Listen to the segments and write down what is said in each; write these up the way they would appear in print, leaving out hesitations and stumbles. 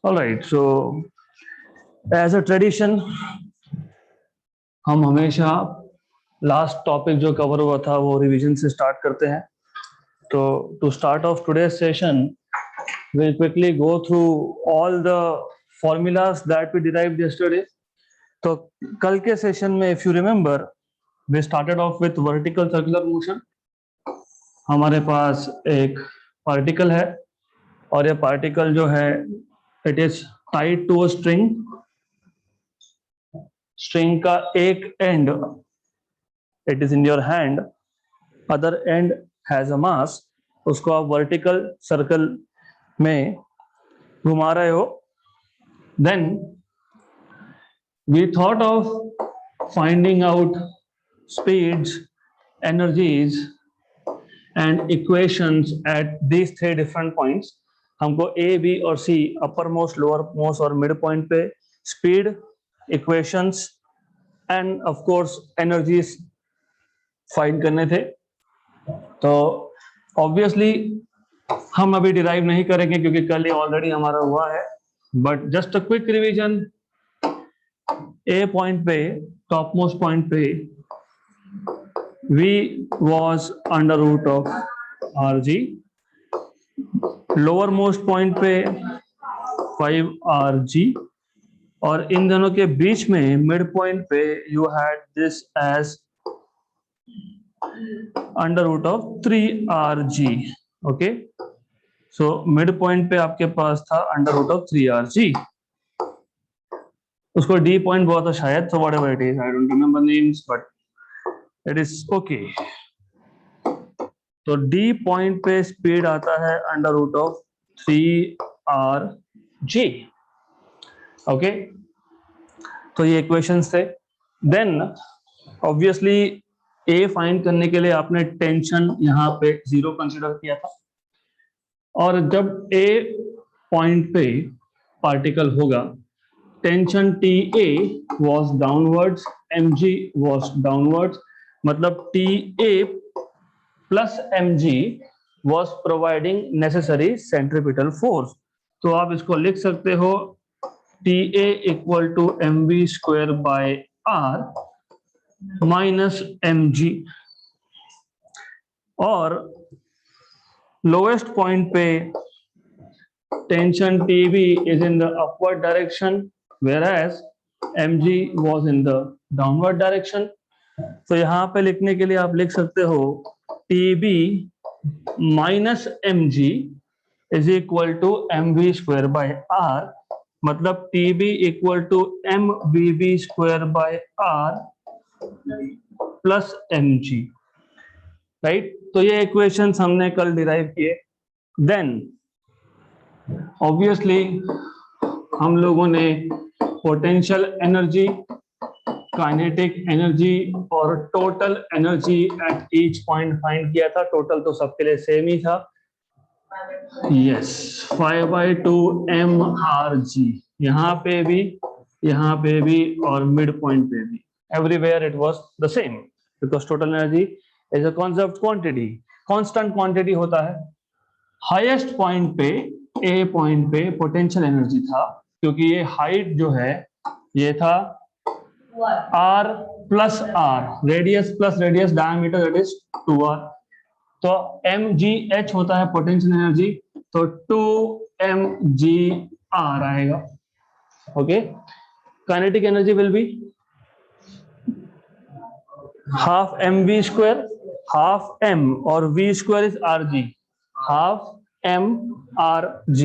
All right, so as a tradition, हम हमेशा last topic जो कवर हुआ था वो रिवीजन से स्टार्ट करते हैं. तो to start off today session, we'll quickly go through all the formulas that we derived yesterday. तो कल के सेशन में if you remember, we started off with vertical circular motion. हमारे पास एक पार्टिकल है और ये पार्टिकल जो है it is tied to a string. String का एक end it is in your hand, other end has a mass. उसको आप वर्टिकल सर्कल में घुमा रहे हो. Then we thought of finding out speeds, energies and equations at these three different points. हमको A, B और C, upper most, lower most और mid point पे speed, equations and of course energies find करने थे. तो obviously हम अभी derive नहीं करेंगे क्योंकि कल ये ऑलरेडी हमारा हुआ है. But just a quick revision. A point पे, टॉप मोस्ट पॉइंट पे V was under root of RG. Lower most point पे 5RG और इन दोनों के बीच में मिड पॉइंट पे you had this as under root of 3RG. Okay, so mid point पे आपके पास था अंडर रूट ऑफ 3RG. उसको डी पॉइंट बहुत था शायद, so whatever it is, I don't remember names, but it is okay. तो D point पे speed आता है under root of 3RG. Okay, तो ये इक्वेशंस थे. देन ऑब्वियसली ए फाइंड करने के लिए आपने टेंशन यहाँ पे 0 कंसीडर किया था. और जब ए पॉइंट पे पार्टिकल होगा, tension TA was downwards, mg was downwards. मतलब TA plus mg was providing necessary centripetal force. तो आप इसको लिख सकते हो TA equal to mv square by r minus mg. और लोएस्ट पॉइंट पे tension TB is in the upward direction whereas mg was in the downward direction. तो यहाँ पे लिखने के लिए आप लिख सकते हो TB minus mg is equal to mv square by r. मतलब TB equal to mvb square by r plus mg. Right, तो ये इक्वेशंस हमने कल डिराइव किए. देन ऑब्वियसली हम लोगों ने पोटेंशियल एनर्जी, काइनेटिक एनर्जी और total energy at each point find किया था. टोटल तो सबके लिए सेम ही था. Yes, 5/2 mRG. यहाँ पे भी और मिड पॉइंट पे भी, everywhere it was the same because total energy is a conserved quantity. Constant quantity होता है. हाईएस्ट पॉइंट पे, ए पॉइंट पे पोटेंशियल एनर्जी था क्योंकि ये हाइट जो है ये था r plus r, radius plus radius, diameter that is 2r. तो mgh होता है पोटेंशियल एनर्जी, तो 2mgr आएगा. Okay, kinetic energy will be half mv square, half m और v square is rg, half mrg.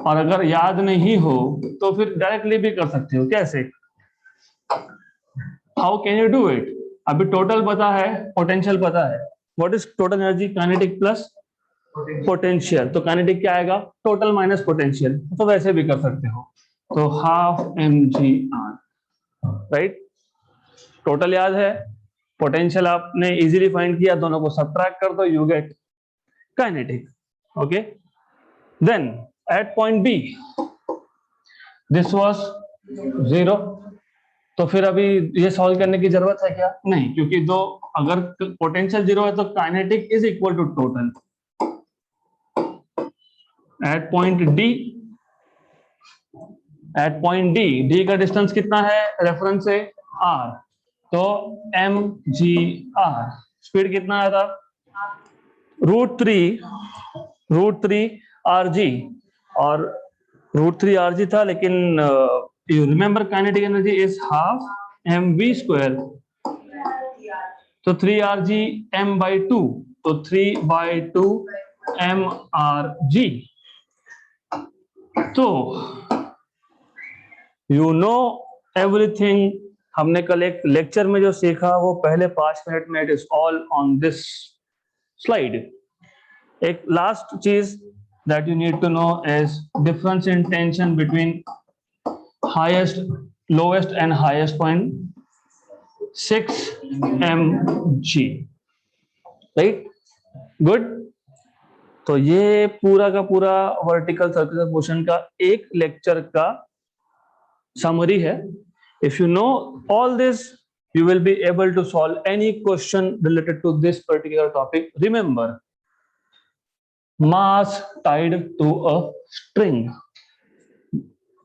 और अगर याद नहीं हो तो फिर डायरेक्टली भी कर सकते हो. कैसे, how can you do it? अभी टोटल पता है, पोटेंशियल पता है. What is total energy? Kinetic plus potential. तो काइनेटिक क्या आएगा? Total minus potential. तो वैसे भी कर सकते हो. तो हाफ mgr. राइट, टोटल याद है, पोटेंशियल आपने इजीली फाइंड किया, दोनों को सबट्रैक्ट कर दो, you get kinetic. Okay, then at point B this was 0. तो फिर अभी ये सॉल्व करने की जरूरत है क्या? नहीं, क्योंकि दो, अगर पोटेंशियल 0 है तो kinetic is equal to total. At point D at point D, D का डिस्टेंस कितना है रेफरेंस से r, तो mgr, स्पीड कितना आया था √3 rg, और √3 rg था, लेकिन you remember kinetic energy is half mv², तो 3rg m/2, तो 3/2 mrg। तो यू नो एवरीथिंग, हमने कल एक लेक्चर में जो सीखा वो पहले 5 मिनट में, it is all on this slide. एक लास्ट चीज that you need to know is difference in tension between highest, lowest and highest point, 6 mg, right, good. तो ये पूरा का पूरा वर्टिकल सर्कुलर मोशन का एक लेक्चर का समरी है। If you know all this, you will be able to solve any question related to this particular topic. Remember, mass tied to a string.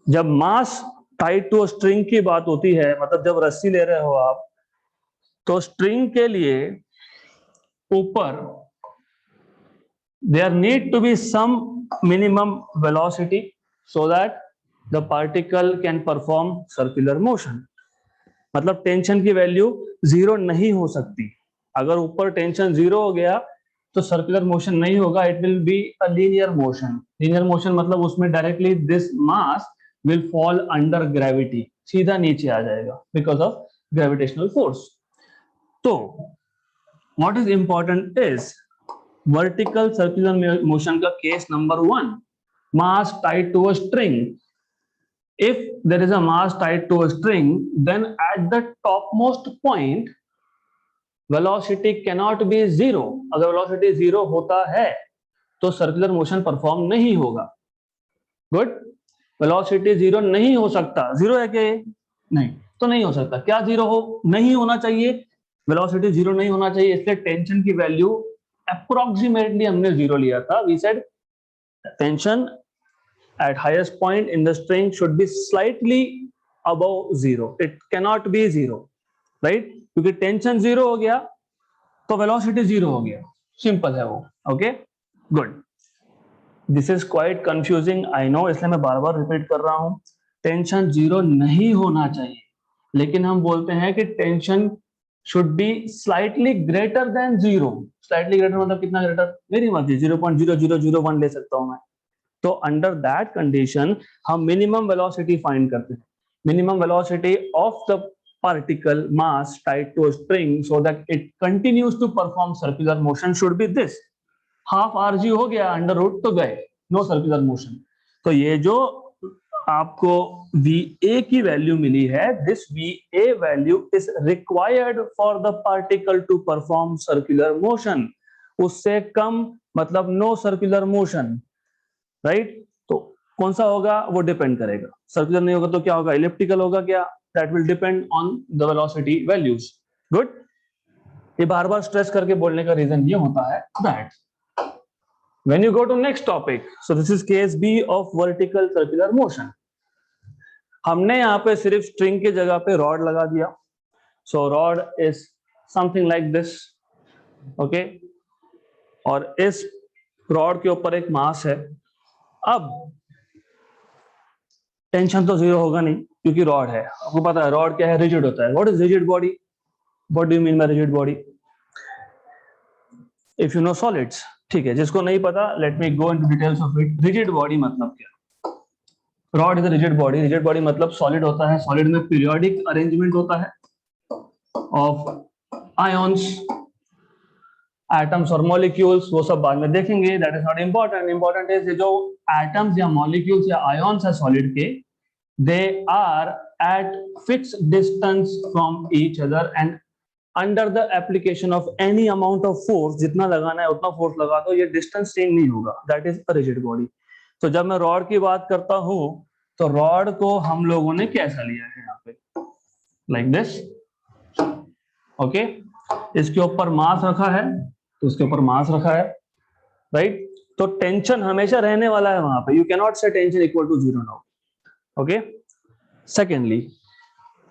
जब mass tied to a string की बात होती है, मतलब जब रस्सी ले रहे हो आप, तो string के लिए ऊपर there need to be some minimum velocity so that the particle can perform circular motion. मतलब टेंशन की वैल्यू 0 नहीं हो सकती। अगर ऊपर टेंशन 0 हो गया तो सर्कुलर मोशन नहीं होगा, it will be a linear motion. Linear motion मतलब उसमें directly this mass will fall under gravity, सीधा नीचे आ जाएगा बिकॉज ऑफ ग्रेविटेशनल फोर्स। तो what is important is vertical circular motion का case number 1, mass tied to a string. If there is a mass tied to a string, then at the topmost point, velocity cannot be 0. अगर velocity 0 होता है तो circular motion perform नहीं होगा। Good? Velocity 0 नहीं हो सकता। 0 है क्या? नहीं, तो नहीं हो सकता। क्या 0 हो? नहीं होना चाहिए। Velocity 0 नहीं होना चाहिए, इसलिए tension की value approximately हमने 0 लिया था। We said tension at highest point in the string should be slightly above 0. It cannot be 0, right? क्योंकि टेंशन 0 हो गया तो वेलोसिटी 0 हो गया, सिंपल है वो। Okay, good. This is quite confusing, I know, इसलिए मैं बार बार रिपीट कर रहा हूं। टेंशन 0 नहीं होना चाहिए, लेकिन हम बोलते हैं कि tension should be slightly greater than 0। Slightly greater मतलब कितना ग्रेटर? मेरी मर्जी, 0.0001 ले सकता हूं मैं। तो अंडर दैट कंडीशन हम मिनिमम वेलोसिटी फाइंड करते हैं। Minimum velocity of the particle mass tied to a string so that it continues to perform circular motion should be this, half rg हो गया, अंडर रूट तो गए, no circular motion. तो ये जो आपको va की वैल्यू मिली है, this va value is required for the particle to perform circular motion. उससे कम मतलब नो सर्कुलर मोशन, राइट? तो कौन सा होगा वो डिपेंड करेगा। सर्कुलर नहीं होगा तो क्या होगा? इलिप्टिकल होगा क्या? That will depend on the velocity values. Good. ये बार बार स्ट्रेस करके बोलने का रीजन ये होता है that when you go to next topic, so this is case B of vertical circular motion. हमने यहाँ पे सिर्फ स्ट्रिंग की जगह पे रॉड लगा दिया। So rod is something like this, okay, और इस रॉड के ऊपर एक मास है। अब टेंशन तो 0 होगा नहीं क्योंकि रॉड है। आपको पता है रॉड क्या है? रिजिड होता है। What is rigid body? What do you mean by rigid body? If you know solids, ठीक है। जिसको नहीं पता, let me go into details of it. Rigid body मतलब क्या? Rod is a rigid body. Rigid body मतलब solid होता है। सॉलिड में पीरियोडिक अरेंजमेंट होता है ऑफ आयंस, एटम्स और मॉलिक्यूल्स, वो सब बाद में देखेंगे, that is not important. Important is जो एटम्स या मॉलिक्यूल्स या आयंस है सॉलिड के, they are at fixed distance from each other and under the application of any amount of force, जितना लगाना है उतना फोर्स लगा दो, ये डिस्टेंस चेंज नहीं होगा, that is a rigid body. तो जब मैं रॉड की बात करता हूं तो रॉड को हम लोगों ने कैसा लिया है? यहाँ पे लाइक दिस, ओके। इसके ऊपर मास रखा है, तो उसके ऊपर मास रखा है, राइट? तो टेंशन हमेशा रहने वाला है वहां पे। You cannot say tension equal to 0 now, okay. Secondly,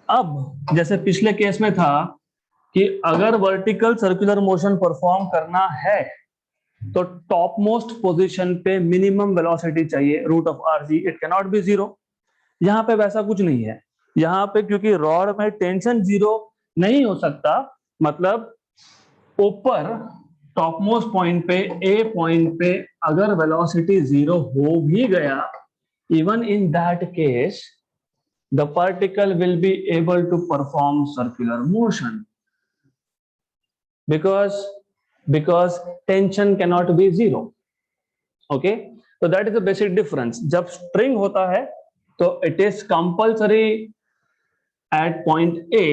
अब जैसे पिछले केस में था कि अगर वर्टिकल सर्कुलर मोशन परफॉर्म करना है तो टॉप मोस्ट पोजीशन पे मिनिमम वेलोसिटी चाहिए root of R G, it can not be zero. यहाँ पे वैसा कुछ नहीं है। यहाँ पे क्योंकि रॉड में टेंशन जीरो नहीं हो सकता, मतलब ऊपर टॉप मोस्ट पॉइंट पे, ए पॉइंट पे अगर वेलोसिटी जीरो हो भी गया, even in that case the particle will be able to perform circular motion because tension cannot be zero. Okay, so that is the basic difference. जब string होता है तो it is compulsory at point A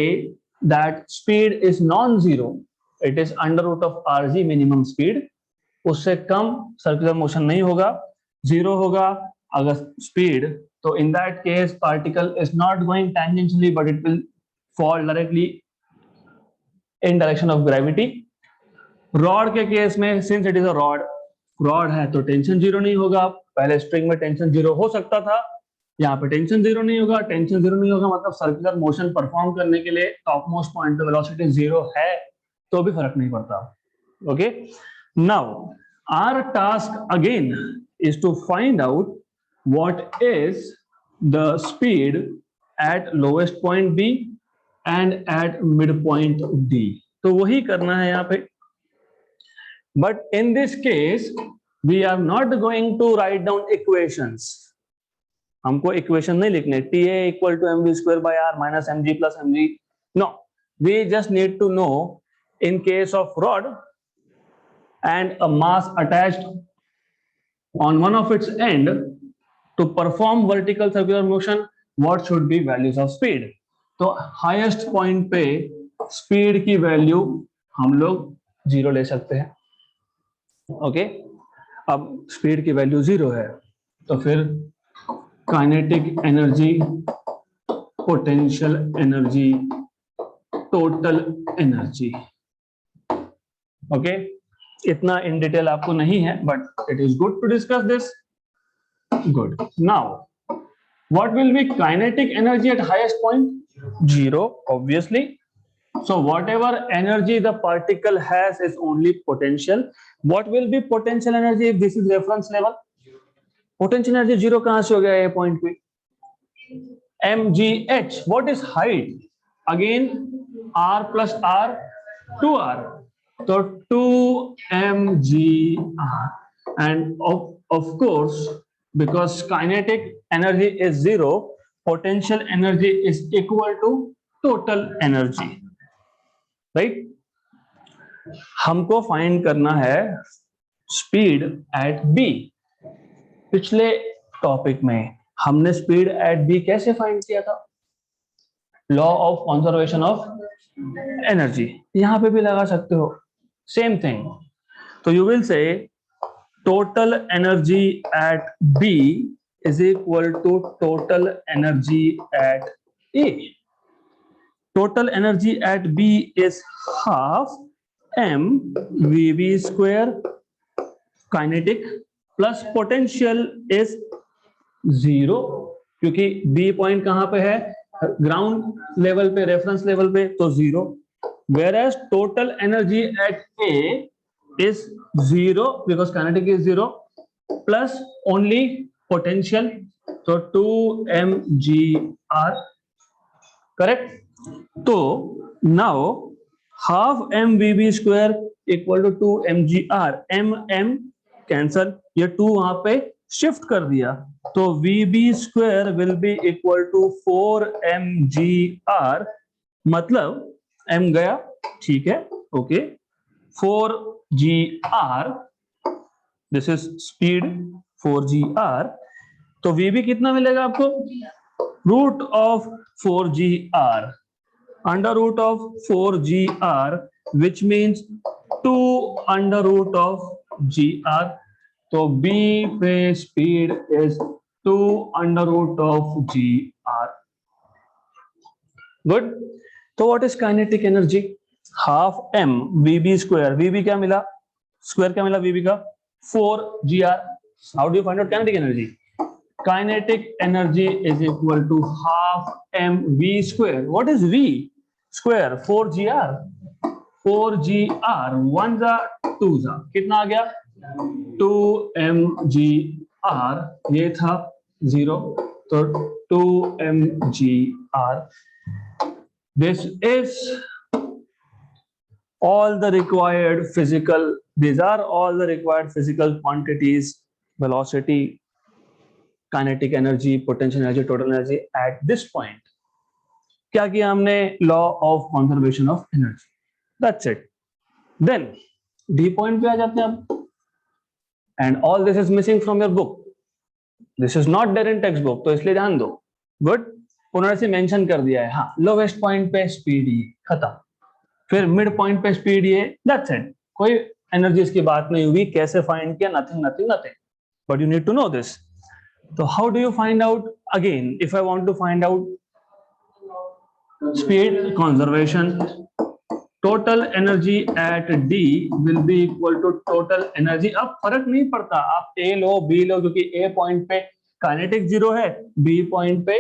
that speed is non-zero. It is under root of rg minimum speed. उससे कम circular motion नहीं होगा, zero होगा अगर speed, तो in that case particle is not going tangentially but it will fall directly in direction of gravity. Rod के case में since it is a rod है तो टेंशन जीरो नहीं होगा। पहले स्ट्रिंग में टेंशन जीरो हो सकता था, यहाँ पे टेंशन जीरो नहीं होगा। टेंशन जीरो नहीं होगा मतलब सर्कुलर मोशन परफॉर्म करने के लिए टॉप मोस्ट पॉइंट पे वेलोसिटी जीरो है तो भी फर्क नहीं पड़ता। Okay, now our task again is to find out what is the speed at lowest point B and at midpoint D। तो वही करना है यहाँ पे। But in this case we are not going to write down equations। हमको equation नहीं लिखने, TA equal to mv square by r minus mg plus mg। No, we just need to know in case of rod and a mass attached on one of its end to perform vertical circular motion, what should be values of speed। तो highest point पे speed की value हम लोग zero ले सकते हैं। Okay, अब speed की वैल्यू जीरो है तो फिर kinetic energy, potential energy, total energy. Okay, इतना इन डिटेल आपको नहीं है but it is good to discuss this. Good, now what will be kinetic energy at highest point? Zero, obviously. So whatever energy the particle has is only potential. What will be potential energy if this is reference level? Potential energy zero कहां से हो गया ये point पे? mgh. What is height? Again r plus r, 2r. So 2mgr. And of course because kinetic energy is zero, potential energy is equal to total energy, right? हमको find करना है speed at B. पिछले topic में हमने speed at B कैसे find किया था? Law of conservation of energy. यहां पे भी लगा सकते हो, सेम थिंग। तो you will say total energy at B is equal to total energy at A. Total energy at B is half mvv square kinetic plus potential is zero, क्योंकि B point कहां पे है? Ground level पे, reference level पे, तो zero. Whereas total energy at A is zero because kinetic is zero plus only potential, so 2mgr, correct? तो now half mvv square equal to 2mgr, m cancel, ये 2 वहां पे shift कर दिया तो vb square will be equal to 4mgr, मतलब m गया, ठीक है, okay, 4gr, this is speed 4gr। तो vb कितना मिलेगा आपको? Root of 4gr, under root of 4gr, which means 2 under root of gr। तो b पे speed is 2 under root of gr। Good। तो what is kinetic energy? half m vb square, vb क्या मिला? Square क्या मिला vb का? 4gr। How do you find out kinetic energy? kinetic energy is equal to half mv square. What is v square? 4gr. 4gr 1 जा 2 जा कितना आ गया 2mgr. ये था 0 तो 2mgr. This is all the required physical, these are all the required physical quantities: velocity, kinetic energy, potential energy, total energy at this point. क्या किया हमने? Law of conservation of energy. That's it. Then D point पे आ जाते हैं अब. And all this is missing from your book. This is not there in text book, तो इसलिए ध्यान दो. गुड. उन्होंने से मेंशन कर दिया है. हाँ, लोवेस्ट पॉइंट पे स्पीड ई, खत्म. फिर मिड पॉइंट पे स्पीड ये, दैट्स इट. कोई एनर्जीज की बात नहीं हुई. कैसे फाइंड किया? Nothing nothing nothing. But you need to know this. तो how do you find out? Again, if I want to find out speed conservation, total energy at D will be equal to total energy. अब फर्क नहीं पड़ता आप A low B लो, क्योंकि A point पे kinetic 0 है, B point पे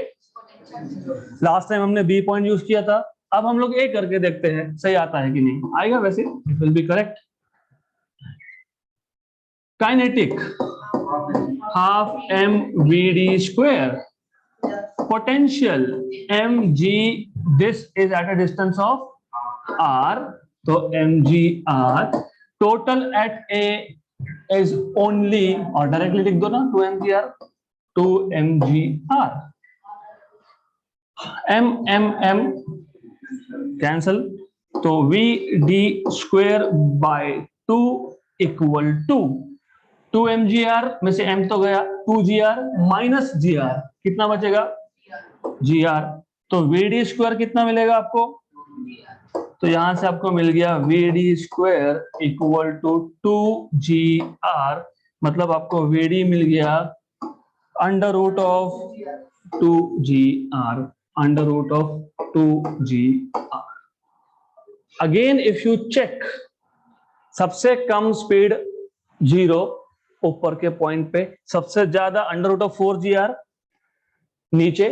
last time हमने B पॉइंट यूज किया था. अब हम लोग A करके देखते हैं सही आता है कि नहीं. आएगा वैसे, it will B correct. Kinetic half mvd square. Potential mg, this is at a distance of r, so mgr. Total at A is only, और directly लिख दो ना, 2mgr. 2mgr. m cancel, तो vd square by 2 equal to 2mgr में से m तो गया, 2gr minus gr कितना बचेगा? gr. तो vd स्क्वायर कितना मिलेगा आपको? तो यहां से आपको मिल गया vd square equal to 2gr. मतलब आपको vd मिल गया under root of 2gr. Under root of 2gr. Again if you check, सबसे कम स्पीड 0 ऊपर के पॉइंट पे, सबसे ज्यादा अंडर रूट ऑफ 4gr नीचे,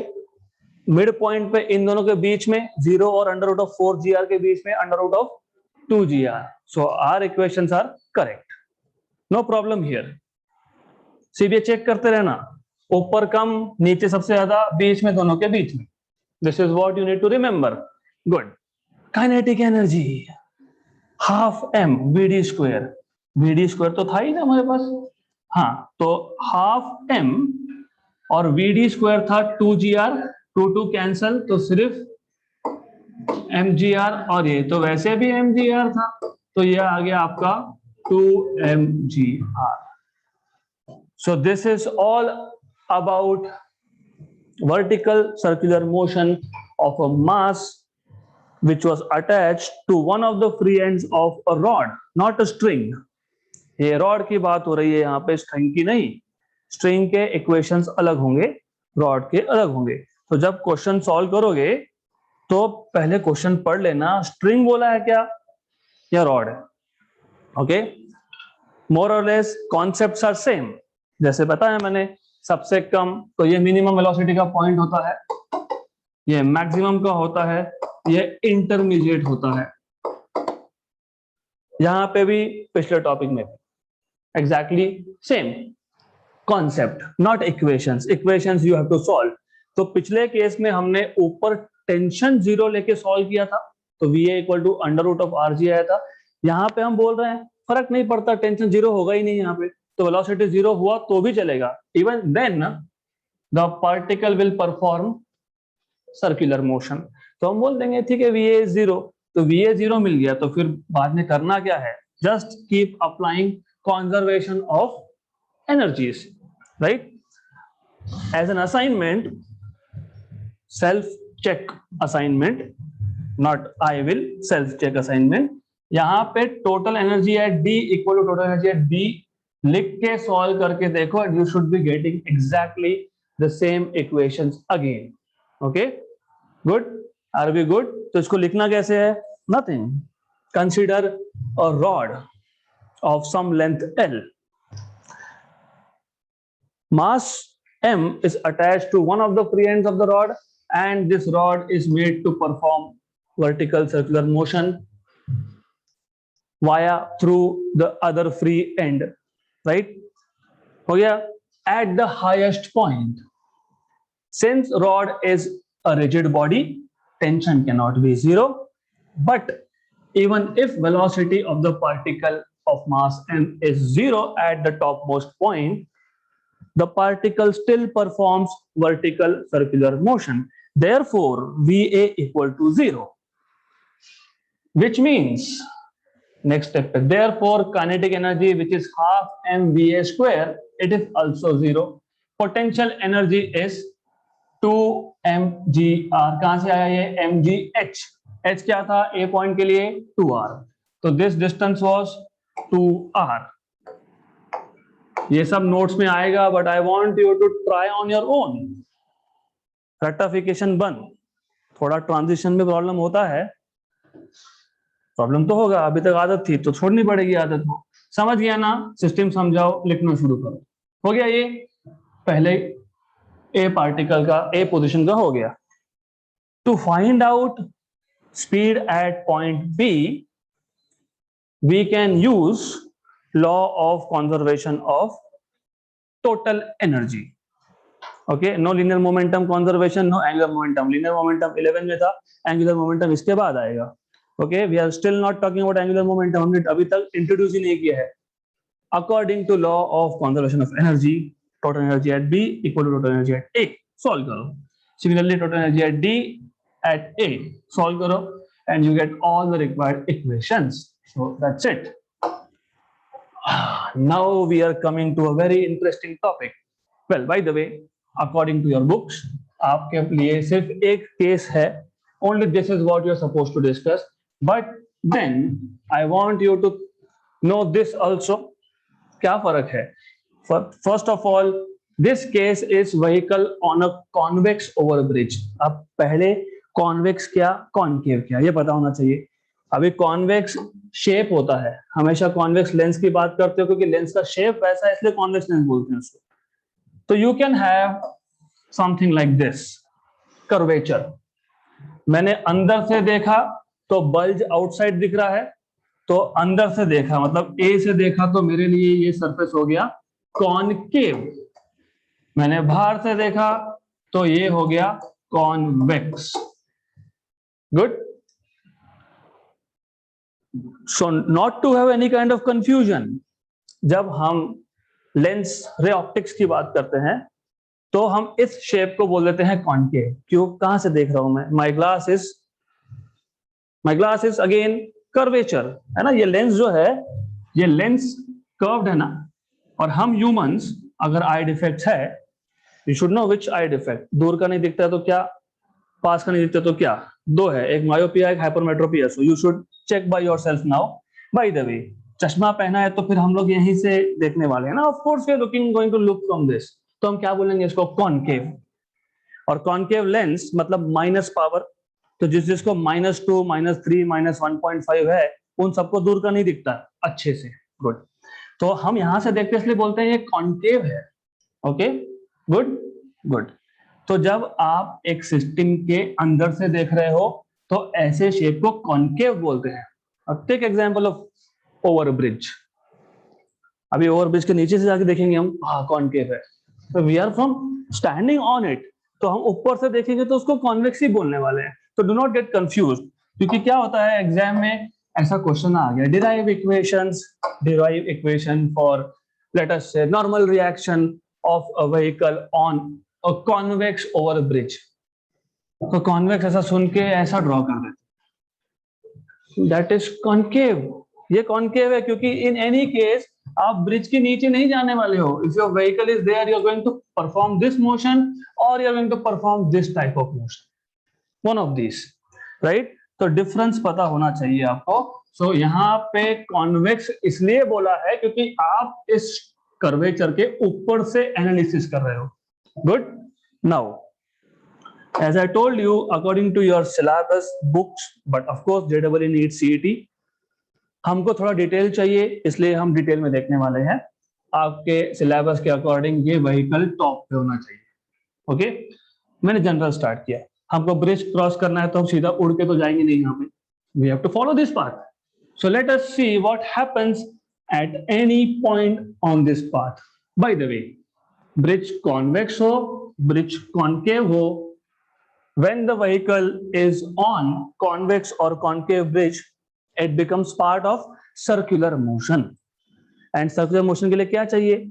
मिड पॉइंट पे इन दोनों के बीच में 0 और अंडर रूट ऑफ 4gr के बीच में under root of 2gr. So our equations are correct. No problem here. सीधे चेक करते रहना, ऊपर कम, नीचे सबसे ज्यादा, बीच में दोनों के बीच में. This is what you need to remember. Good. Kinetic energy half m vd square. vd square तो था ही ना हमारे पास. हाँ, तो हाफ m और vd स्क्वायर था 2gr. 2 कैंसल, तो सिर्फ mgr. और ये तो वैसे भी mgr था, तो ये आ गया आपका 2mgr. So this is all about vertical circular motion of a mass which was attached to one of the free ends of a rod, not a string. ये रॉड की बात हो रही है यहाँ पे, स्ट्रिंग की नहीं. स्ट्रिंग के इक्वेशंस अलग होंगे, रॉड के अलग होंगे. तो जब क्वेश्चन सॉल्व करोगे तो पहले क्वेश्चन पढ़ लेना, स्ट्रिंग बोला है क्या या रॉड है. ओके, मोर और लेस कॉन्सेप्ट्स आर सेम. जैसे बताया मैंने, सबसे कम तो ये मिनिमम वेलोसिटी का पॉइंट होता है, ये मैक्सिमम का होता है, ये इंटरमीडिएट होता है. यहां पे भी पिछले टॉपिक में भी exactly same concept, not equations. Equations you have to solve. तो पिछले केस में हमने ऊपर टेंशन 0 लेके सॉल्व किया था, तो VA equal to under root of RG आया था. यहां पे हम बोल रहे हैं फर्क नहीं पड़ता, टेंशन 0 होगा ही नहीं यहाँ पे, तो वेलोसिटी 0 हुआ तो भी चलेगा. Even then the particle will perform circular motion. तो हम बोल देंगे ठीक है VA इज 0, तो VA 0 मिल गया. तो फिर बाद में करना क्या है? Just keep applying conservation of energies, right? As an assignment, self check assignment, not I will, self check assignment. यहां पे total energy at D equal to total energy at B लिख के सॉल्व करके देखो, and you should be getting exactly the same equations again. Okay, good. Are we good? तो इसको लिखना कैसे है? Nothing. Consider a rod of some length L. Mass M is attached to one of the free ends of the rod, and this rod is made to perform vertical circular motion via through the other free end, right? हो गया. At the highest point, since rod is a rigid body, tension cannot be zero, but even if velocity of the particle of mass m is zero at the topmost point, the particle still performs vertical circular motion. Therefore, VA equal to 0, which means, next step, therefore kinetic energy, which is half mVA square, it is also 0. Potential energy is 2mgr. कहां से आया ये mgh? h क्या था a point के लिए? 2r. तो this distance was 2r. ये सब नोट्स में आएगा, but I want you to try on your own. Rectification बंद. थोड़ा ट्रांजिशन में प्रॉब्लम होता है, प्रॉब्लम तो होगा, अभी तक आदत थी तो छोड़नी पड़ेगी आदत को. समझ गया ना? सिस्टम समझाओ, लिखना शुरू करो. हो गया ये पहले ए पार्टिकल का, ए पोजीशन का हो गया. To find out speed at point B, we can use law of conservation of total energy. Okay, no linear momentum conservation, no angular momentum. Linear momentum 11 में था, एंगुलर मोमेंटम इसके बाद आएगा. Okay, we are still not talking about angular momentum, हमने अभी तक introduce ही नहीं किया है. According to law of conservation of energy, total energy at B equal to total energy at A. Solve करो. Similarly, total energy at D at A. Solve करो, and you get all the required equations. So that's it. Now we are coming to a very interesting topic. Well, by the way, according to your books, आपके लिए सिर्फ एक case है. Only this is what you are supposed to discuss. But then I want you to know this also. क्या फर्क है? First of all, this case is vehicle on a convex over bridge. अब पहले convex क्या, concave क्या, ये पता होना चाहिए. अभी convex shape होता है, हमेशा convex lens की बात करते हो क्योंकि lens का shape वैसा है, इसलिए convex lens बोलते हैं उसको. तो you can have something like this, curvature. मैंने अंदर से देखा तो bulge outside दिख रहा है, तो अंदर से देखा मतलब A से देखा तो मेरे लिए ये सरफेस हो गया कॉनकेव. मैंने बाहर से देखा तो ये हो गया convex. Good. So not to have any kind of confusion, जब हम लेंस रे ऑप्टिक्स की बात करते हैं तो हम इस शेप को बोल देते हैं कॉनकेव. क्यों? कहां से देख रहा हूं मैं? My glass is again curvature, है ना. ये लेंस जो है, ये लेंस कर्व्ड है ना. और हम ह्यूमंस, अगर आई डिफेक्ट है, you should know which I defect. दूर का नहीं दिखता है तो क्या, पास का नहीं दिखता तो क्या? दो है, एक मायोपिया, एक hypermetropia. So you should check by yourself now. By the way, चश्मा पहना है तो फिर हम लोग यहीं से देखने वाले हैं ना. Of course we are going to look from this. तो हम क्या बोलेंगे इसको? कॉनकेव. और कॉनकेव लेंस मतलब माइनस पावर. तो जिसको -2, -3, -1.5 है, उन सबको दूर का नहीं दिखता अच्छे से. गुड. तो हम यहां से देखते इसलिए बोलते हैं ये कॉनकेव है. Okay, good. तो जब आप एक सिस्टम के अंदर से देख रहे हो तो ऐसे शेप को कॉनकेव बोलते हैं. अब take example of over bridge. अभी ओवर ब्रिज के नीचे से जाके देखेंगे हम, हाँ कॉनकेव है. तो we are from standing on it, तो हम ऊपर से देखेंगे तो उसको कॉन्वेक्स ही बोलने वाले हैं. तो डू नॉट गेट कंफ्यूज, क्योंकि क्या होता है एग्जाम में ऐसा क्वेश्चन आ गया, derive equation for let us say normal reaction of a vehicle on a convex over bridge. तो कॉन्वेक्स ऐसा सुन के ऐसा ड्रॉ कर देते, दैट इज कॉनकेव. ये कॉनकेव है क्योंकि इन एनी केस आप ब्रिज के नीचे नहीं जाने वाले हो. If your vehicle is there, you are going to perform this motion और you are going to perform this type of motion, one of this, right. तो डिफरेंस पता होना चाहिए आपको. सो यहाँ पे कॉन्वेक्स इसलिए बोला है क्योंकि आप इस कर्वेचर के ऊपर से एनालिसिस कर रहे हो. Good. Now as I told you, according to your syllabus books, but of course JEE needs CET, हमको थोड़ा डिटेल चाहिए इसलिए हम डिटेल में देखने वाले हैं. आपके सिलेबस के अकॉर्डिंग ये व्हीकल टॉप पे होना चाहिए। ओके, मैंने जनरल स्टार्ट किया। हमको ब्रिज क्रॉस करना है तो हम सीधा उड़ के तो जाएंगे नहीं यहाँ पे, we have to follow this path. So let us see what happens at any point on this path. By the way, bridge convex हो, ब्रिज कॉन्केव हो, when the vehicle is on convex or concave bridge, it becomes part of circular motion. And circular motion के लिए क्या चाहिए?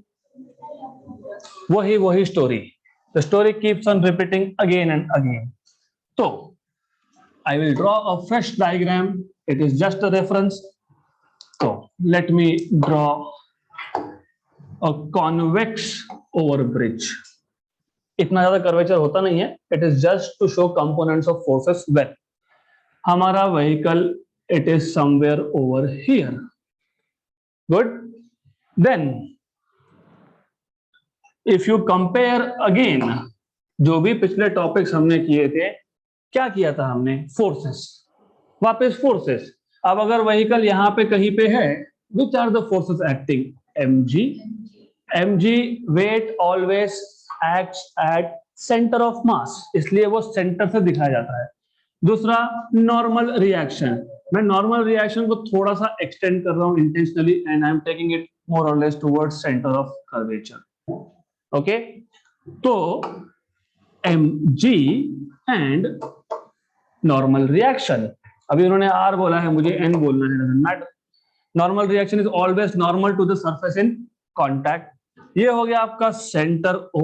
वही story. The story keeps on repeating again and again. So I will draw a fresh diagram. It is just a reference. So let me draw a convex over bridge. इतना ज्यादा curvature होता नहीं है, it is just to show components of forces. Well, हमारा vehicle it is somewhere over here. Good, then if you compare again, जो भी पिछले topics हमने किए थे, क्या किया था हमने? फोर्सेस, वापस फोर्सेस। अब अगर व्हीकल यहां पे कहीं पे है, which are the forces acting? mg weight always acts at centre of mass, इसलिए वो सेंटर से दिखाया जाता है। दूसरा, नॉर्मल रिएक्शन। मैं नॉर्मल रिएक्शन को थोड़ा सा एक्सटेंड कर रहा हूं intentionally, and I am taking it more और less towards centre of curvature. Okay, तो mg एंड नॉर्मल रिएक्शन, अभी उन्होंने r बोला है, मुझे n बोलना है, doesn't matter. Normal reaction is always normal to the surface in contact. ये हो गया आपका centre O।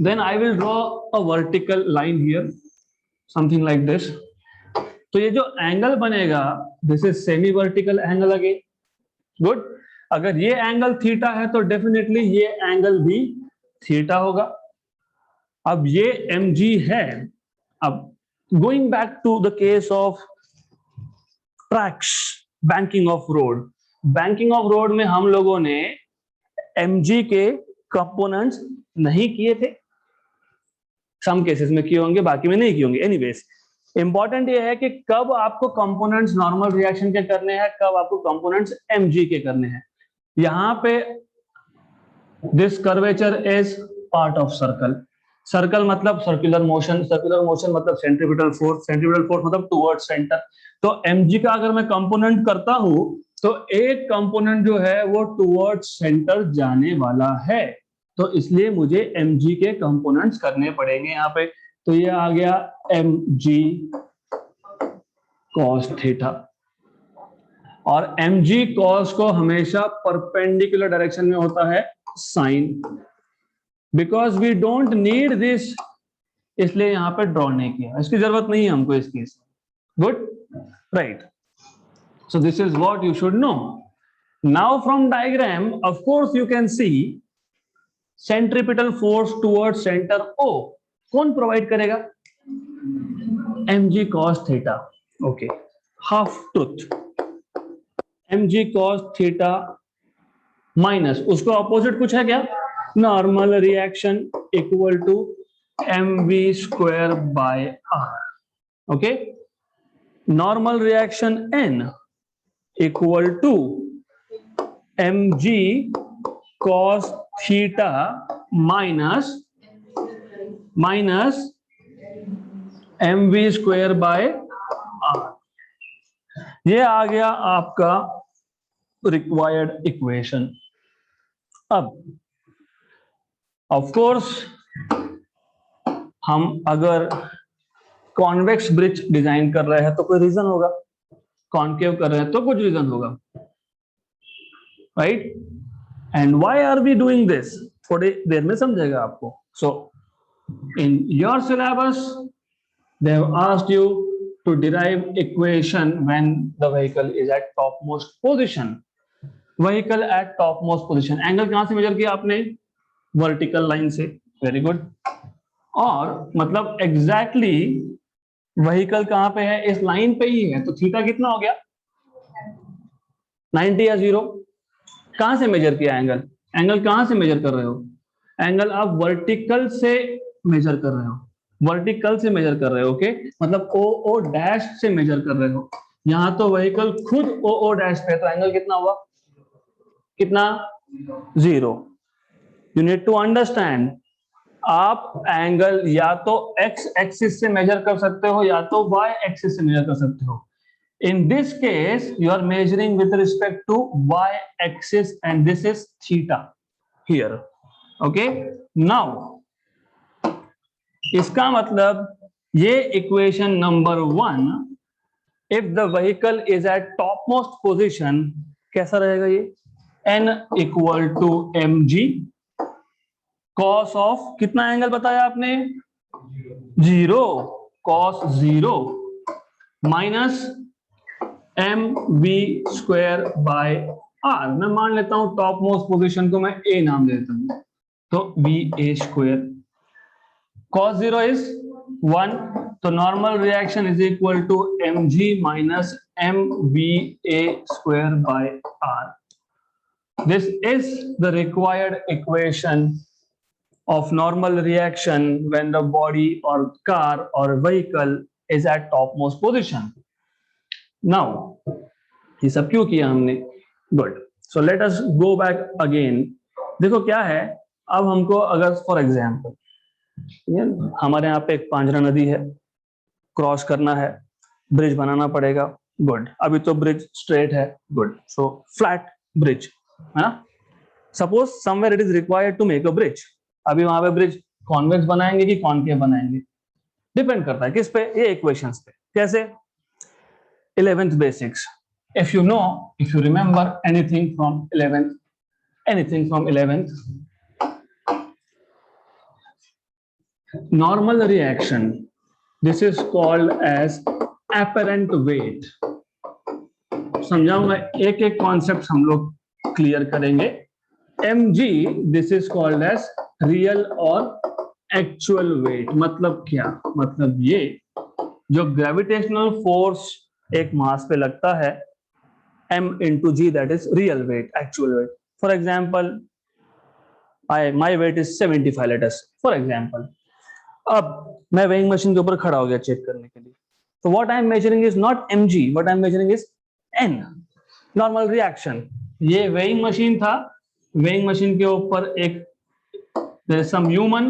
Then I will draw a vertical line here, something like this. तो ये जो एंगल बनेगा, this is semi vertical angle again. Good. अगर ये एंगल थीटा है तो डेफिनेटली ये एंगल भी थीटा होगा। अब ये mg है। अब going back to the case of tracks, banking of road. Banking of road में हम लोगों ने mg के कंपोनेंट्स नहीं किए थे, सम केसेस में किए होंगे, बाकी में नहीं किए होंगे। एनीवेज, इंपॉर्टेंट ये है कि कब आपको कंपोनेंट्स नॉर्मल रिएक्शन के करने हैं, कब आपको कंपोनेंट्स mg के करने हैं। यहां पे this curvature is part of circle. Circle मतलब सर्कुलर मोशन, सर्कुलर मोशन मतलब सेंट्रीपिटल फोर्स, सेंट्रीपिटल फोर्स मतलब टुवर्ड्स सेंटर। तो mg का अगर मैं कंपोनेंट करता हूं तो एक कंपोनेंट जो है वो टुवर्ड्स सेंटर जाने वाला है, तो इसलिए मुझे mg के कंपोनेंट्स करने पड़ेंगे यहाँ पे। तो ये आ गया mg cos थीटा, और mg cos को हमेशा परपेंडिकुलर डायरेक्शन में होता है sign, because we don't need this, इसलिए यहाँ पे ड्रॉ नहीं किया, इसकी जरूरत नहीं है हमको इस केस में। Good, right. So this is what you should know. Now from diagram, of course you can see centripetal force towards center O. कौन प्रोवाइड करेगा? mg cos theta. Okay, half truth. mg cos theta minus उसको opposite कुछ है क्या? Normal reaction equal to mv square by r. ओके, normal reaction n equal to mg cos theta minus mv square by r। ये आ गया आपका required equation. अब ऑफ कोर्स हम अगर कॉन्वेक्स ब्रिज डिजाइन कर रहे हैं तो कोई रीजन होगा, कॉन्केव कर रहे हैं तो कुछ रीजन होगा, right? And why are we doing this, थोड़ी देर में समझेगा आपको। So in your syllabus they have asked you to derive equation when the vehicle is at top most position. Vehicle at top most position, angle कहां से measure किया आपने? Vertical line से। Very good. और मतलब एग्जैक्टली व्हीकल कहां पे है? इस लाइन पे ही है, तो थीटा कितना हो गया? 90 या 0? कहां से मेजर किया एंगल? एंगल कहां से मेजर कर रहे हो? एंगल आप वर्टिकल से मेजर कर रहे हो, वर्टिकल से मेजर कर रहे हो। ओके, मतलब ओ डैश से मेजर कर रहे हो। यहां तो व्हीकल खुद ओ डैश पे, तो एंगल कितना हुआ? कितना? 0. You need to understand, आप एंगल या तो x एक्सिस से मेजर कर सकते हो या तो y एक्सिस से मेजर कर सकते हो. In this case, you are measuring with respect to y axis and this is theta here. Okay. Now, इसका मतलब ये equation number 1, if the vehicle is at topmost position, कैसा रहेगा ये? n equal to mg cos of कितना angle बताया आपने? 0. cos 0 minus mv square by r. मैं मान लेता हूं टॉप मोस्ट पोजिशन को मैं a नाम देता हूं, तो va स्क्वायर. cos 0 is 1, तो normal reaction is equal to mg minus mva square by r. This is the required equation of normal reaction when the body or car or vehicle is at topmost position. Now, ये सब क्यों किया हमने? Good. So let us go back again. देखो क्या है, अब हमको अगर फॉर एग्जाम्पल हमारे यहाँ पे एक पांजरा नदी है, क्रॉस करना है, ब्रिज बनाना पड़ेगा. गुड. अभी तो ब्रिज स्ट्रेट है. गुड. सो फ्लैट ब्रिज है ना. Suppose somewhere it is required to make a bridge. अभी वहां पे ब्रिज कॉन्वेक्स बनाएंगे कि कॉनकेव बनाएंगे, डिपेंड करता है किस पे? ये इक्वेशंस पे. कैसे? 11th basics. If you know, if you remember anything from 11th, normal reaction, this is called as apparent weight. समझाऊंगा, एक एक कॉन्सेप्ट हम लोग क्लियर करेंगे. mg, this is called as real और actual weight. मतलब क्या? मतलब ये जो ग्रेविटेशनल फोर्स एक मास पे लगता है, m into g, that is real weight, actual weight. For example, my weight is 75, let us for example. अब मैं वेइंग मशीन के ऊपर खड़ा हो गया चेक करने के लिए, तो what I am measuring is not mg, what I am measuring is n, normal reaction. ये वेइंग मशीन था, वेइंग मशीन के ऊपर एक देयर इज सम ह्यूमन,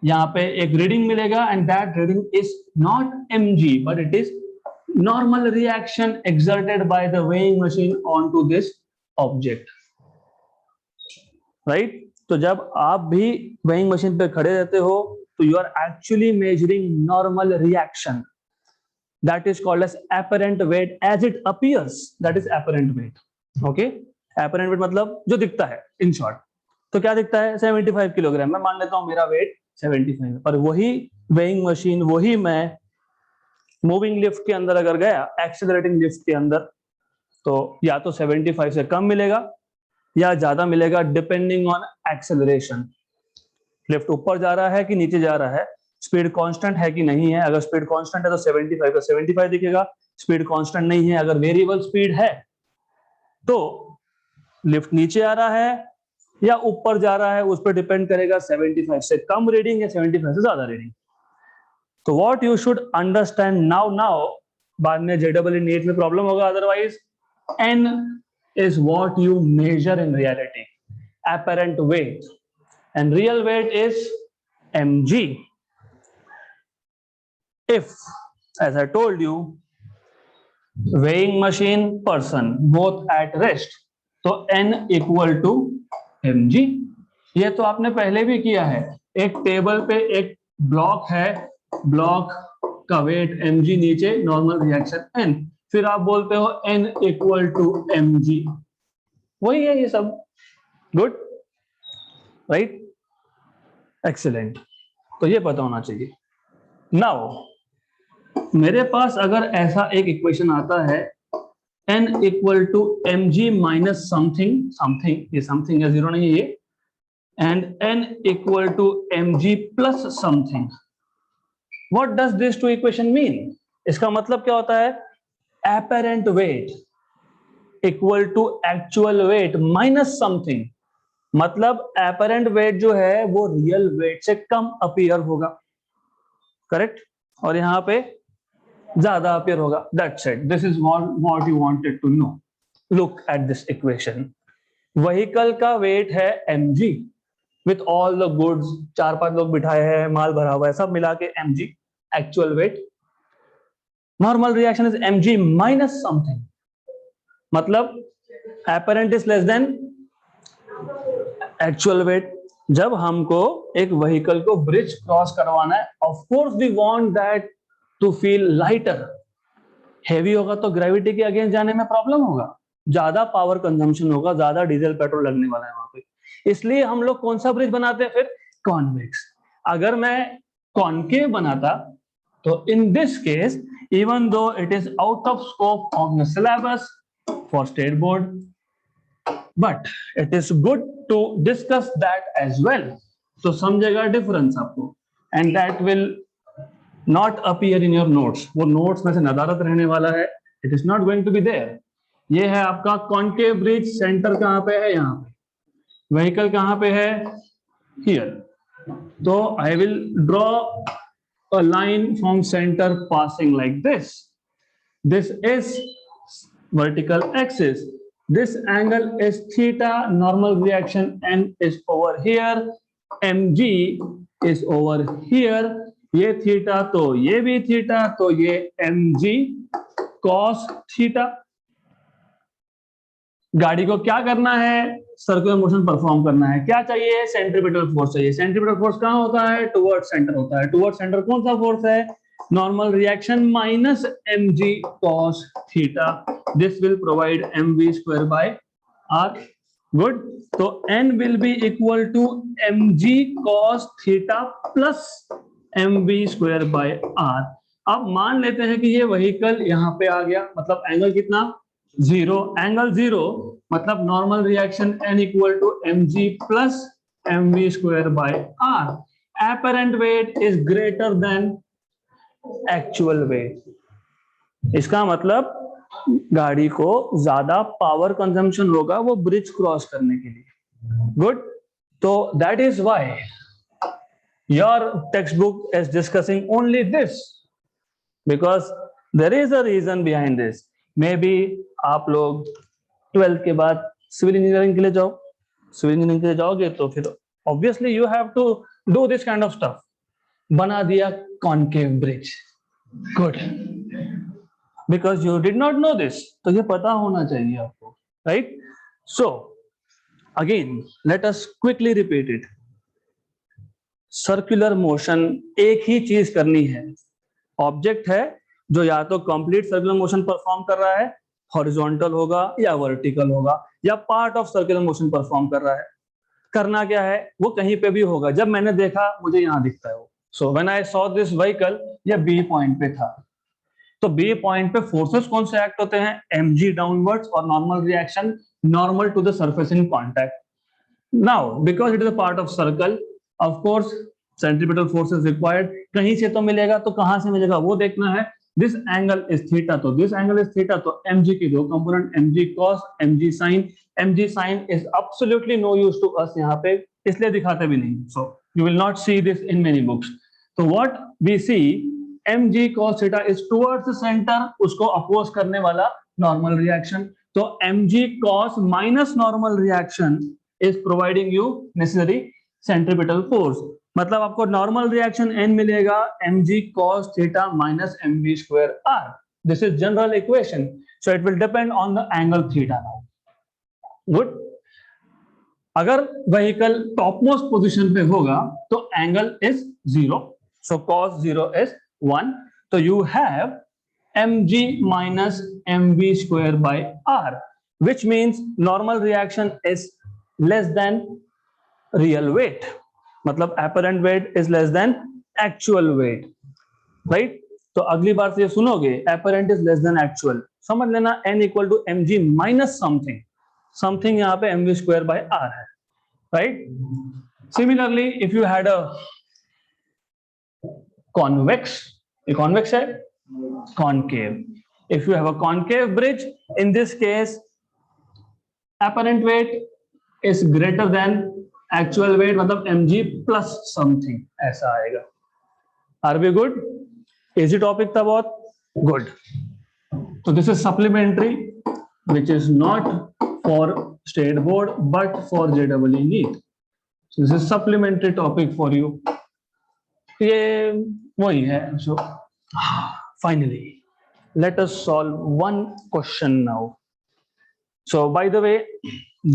यहाँ पे एक रीडिंग मिलेगा and that reading is not mg but it is normal reaction exerted by the weighing machine onto this object, right? तो जब आप भी वेइंग मशीन पे खड़े रहते हो तो you are actually measuring normal reaction. That is called as apparent weight as it appears. That is apparent weight. Okay? Apparent weight मतलब जो दिखता है, in short. तो क्या दिखता है? 75 किलोग्राम. मैं मान लेता हूं मेरा वेट 75 है, पर वही वेइंग मशीन, वही मैं मूविंग लिफ्ट के अंदर अगर गया, एक्सेलरेटिंग लिफ्ट के अंदर, तो या तो 75 से कम मिलेगा या ज्यादा मिलेगा, डिपेंडिंग ऑन एक्सेलरेशन. लिफ्ट ऊपर जा रहा है कि नीचे जा रहा है, स्पीड कांस्टेंट है कि नहीं है. अगर स्पीड कांस्टेंट है तो 75 का 75 दिखेगा. स्पीड कांस्टेंट नहीं है, अगर वेरिएबल स्पीड है, तो लिफ्ट नीचे आ रहा है या ऊपर जा रहा है, उस पर डिपेंड करेगा 75 से कम रीडिंग या 75 से ज्यादा रीडिंग. तो what you should understand now, बाद में JEE नीट में प्रॉब्लम होगा otherwise, n is what you measure in reality, apparent weight, and real weight is mg. If, as I told you, weighing machine, person both at rest, तो n equal to mg. ये तो आपने पहले भी किया है. एक टेबल पे एक ब्लॉक है, ब्लॉक का वेट mg, नीचे नॉर्मल रिएक्शन n, फिर आप बोलते हो n equal to mg. वही है ये सब. Good, right, excellent. तो ये पता होना चाहिए. नाउ मेरे पास अगर ऐसा एक इक्वेशन आता है, n equal to mg minus something something, ये समथिंग है, जीरो नहीं है ये, and n equal to mg plus something. What does this two equation mean? इसका मतलब क्या होता है? apparent weight equal to actual weight minus something. मतलब apparent weight जो है वो real weight से कम अपीयर होगा, करेक्ट, और यहाँ पे ज्यादा अपीयर होगा. That's it. This is what you wanted to know. Look at this equation. Vehicle का वेट है mg with all the goods, 4-5 लोग बिठाए हैं, माल भरा हुआ है, सब मिला के mg actual weight. Normal reaction is mg minus something, मतलब apparent is less than actual weight. जब हमको एक व्हीकल को ब्रिज क्रॉस करवाना है, of course we want that to feel lighter. Heavy होगा तो ग्रेविटी के अगेंस्ट जाने में प्रॉब्लम होगा, ज्यादा पावर कंजम्पशन होगा, ज्यादा डीजल पेट्रोल लगने वाला है वहां पे. इसलिए हम लोग कौन सा ब्रिज बनाते हैं फिर? कॉन्वेक्स. अगर मैं कॉनकेव बनाता तो in this case, even though it is out of scope of the syllabus for state board, but it is good to discuss that as well. So समझेगा डिफरेंस आपको, and that will not appear in your notes. वो notes में से नदारत रहने वाला है. It is not going to be there. ये है आपका कॉनकेव ब्रिज. सेंटर कहाँ पे है? यहाँ पे. व्हीकल कहाँ पे है? Here. तो I will draw a line from center passing like this. This is vertical axis. This angle is theta. Normal reaction n is over here. mg is over here. ये थीटा तो ये भी theta, तो ये mg cos theta. गाड़ी को क्या करना है? सर्कुलर मोशन परफॉर्म करना है. क्या चाहिए? सेंट्रीपिटल फोर्स चाहिए. सेंट्रीपिटल फोर्स कहाँ होता है? टुवर्ड सेंटर होता है. टुवर्ड सेंटर कौन सा फोर्स है? Normal reaction minus mg cos theta. This will provide mv square by r. Good. तो n will be equal to mg cos theta plus mv square by r. अब मान लेते हैं कि ये व्हीकल यहाँ पे आ गया, मतलब एंगल कितना? 0. एंगल 0 मतलब normal reaction n equal to mg plus mv square by r. Apparent weight is greater than actual weight. इसका मतलब गाड़ी को ज्यादा पावर कंजम्पशन होगा वो ब्रिज क्रॉस करने के लिए. गुड. तो that is why your text book is discussing only this, because there is a reason behind this. May be आप लोग 12th के बाद सिविल इंजीनियरिंग के लिए जाओ. सिविल इंजीनियरिंग के लिए जाओगे तो फिर obviously you have to do this kind of stuff. बना दिया concave bridge. Good. Because you did not know this, तो ये पता होना चाहिए आपको, right? So again, let us quickly repeat it. Circular motion एक ही चीज करनी है. ऑब्जेक्ट है जो या तो कंप्लीट सर्कुलर मोशन परफॉर्म कर रहा है, हॉरिजॉन्टल होगा या वर्टिकल होगा, या part of circular motion perform कर रहा है. करना क्या है? वो कहीं पे भी होगा. जब मैंने देखा मुझे यहाँ दिखता है वो. So when I saw this vehicle, ये बी पॉइंट पे था. तो बी पॉइंट पे फोर्सेस कौन से एक्ट होते हैं? mg डाउनवर्ड्स और normal reaction normal to the surface in contact. Now because it is a part of circle, of course centripetal force is required. कहीं से तो मिलेगा, तो कहां से मिलेगा वो देखना है. दिस एंगल इज थीटा, तो दिस एंगल इज थीटा, तो mg की दो component, mg cos, mg sin. mg sin is absolutely no use to us यहाँ पे, इसलिए दिखाते भी नहीं. So you will not see this in many books. तो what we see, mg cos theta is towards the center, उसको oppose करने वाला नॉर्मल रिएक्शन. तो mg cos minus normal reaction is providing you necessary centripetal force. मतलब आपको normal reaction n मिलेगा mg cos theta minus mv square r. This is general equation, so it will depend on the angle theta now. Good. अगर vehicle topmost position पे होगा तो angle is 0, so cos 0 is 1. So you have mg minus mv square by r, which means normal reaction is less than real weight. मतलब apparent weight is less than actual weight, right? तो अगली बार से ये सुनोगे apparent is less than actual, समझ लेना n equal to mg minus something. Something यहाँ पे mv square by r है, right? Similarly, if you had a convex, a convex है, concave. If you have a concave bridge, in this case apparent weight is greater than actual weight, मतलब mg plus something ऐसा आएगा. Are we good? Easy topic था बहुत. Good. So this is supplementary, which is not for state board but for JEE NEET. So this is supplementary topic for you. ये वही है. So finally let us solve one question now. So by the way,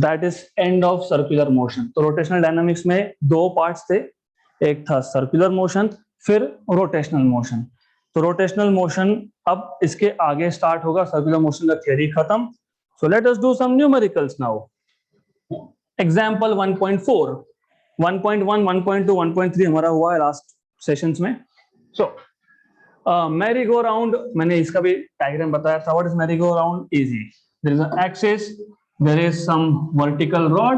that is end of circular motion. तो rotational dynamics में दो parts थे, एक था circular motion, फिर rotational motion. तो rotational motion अब इसके आगे start होगा, circular motion का theory खत्म. So let us do some numericals now. Example 1.4, 1.1, 1.2, 1.3 हमारा हुआ है last sessions में. So merry go round, मैंने इसका भी diagram बताया था. What is merry go round? Easy. There is an axis, there is some vertical rod,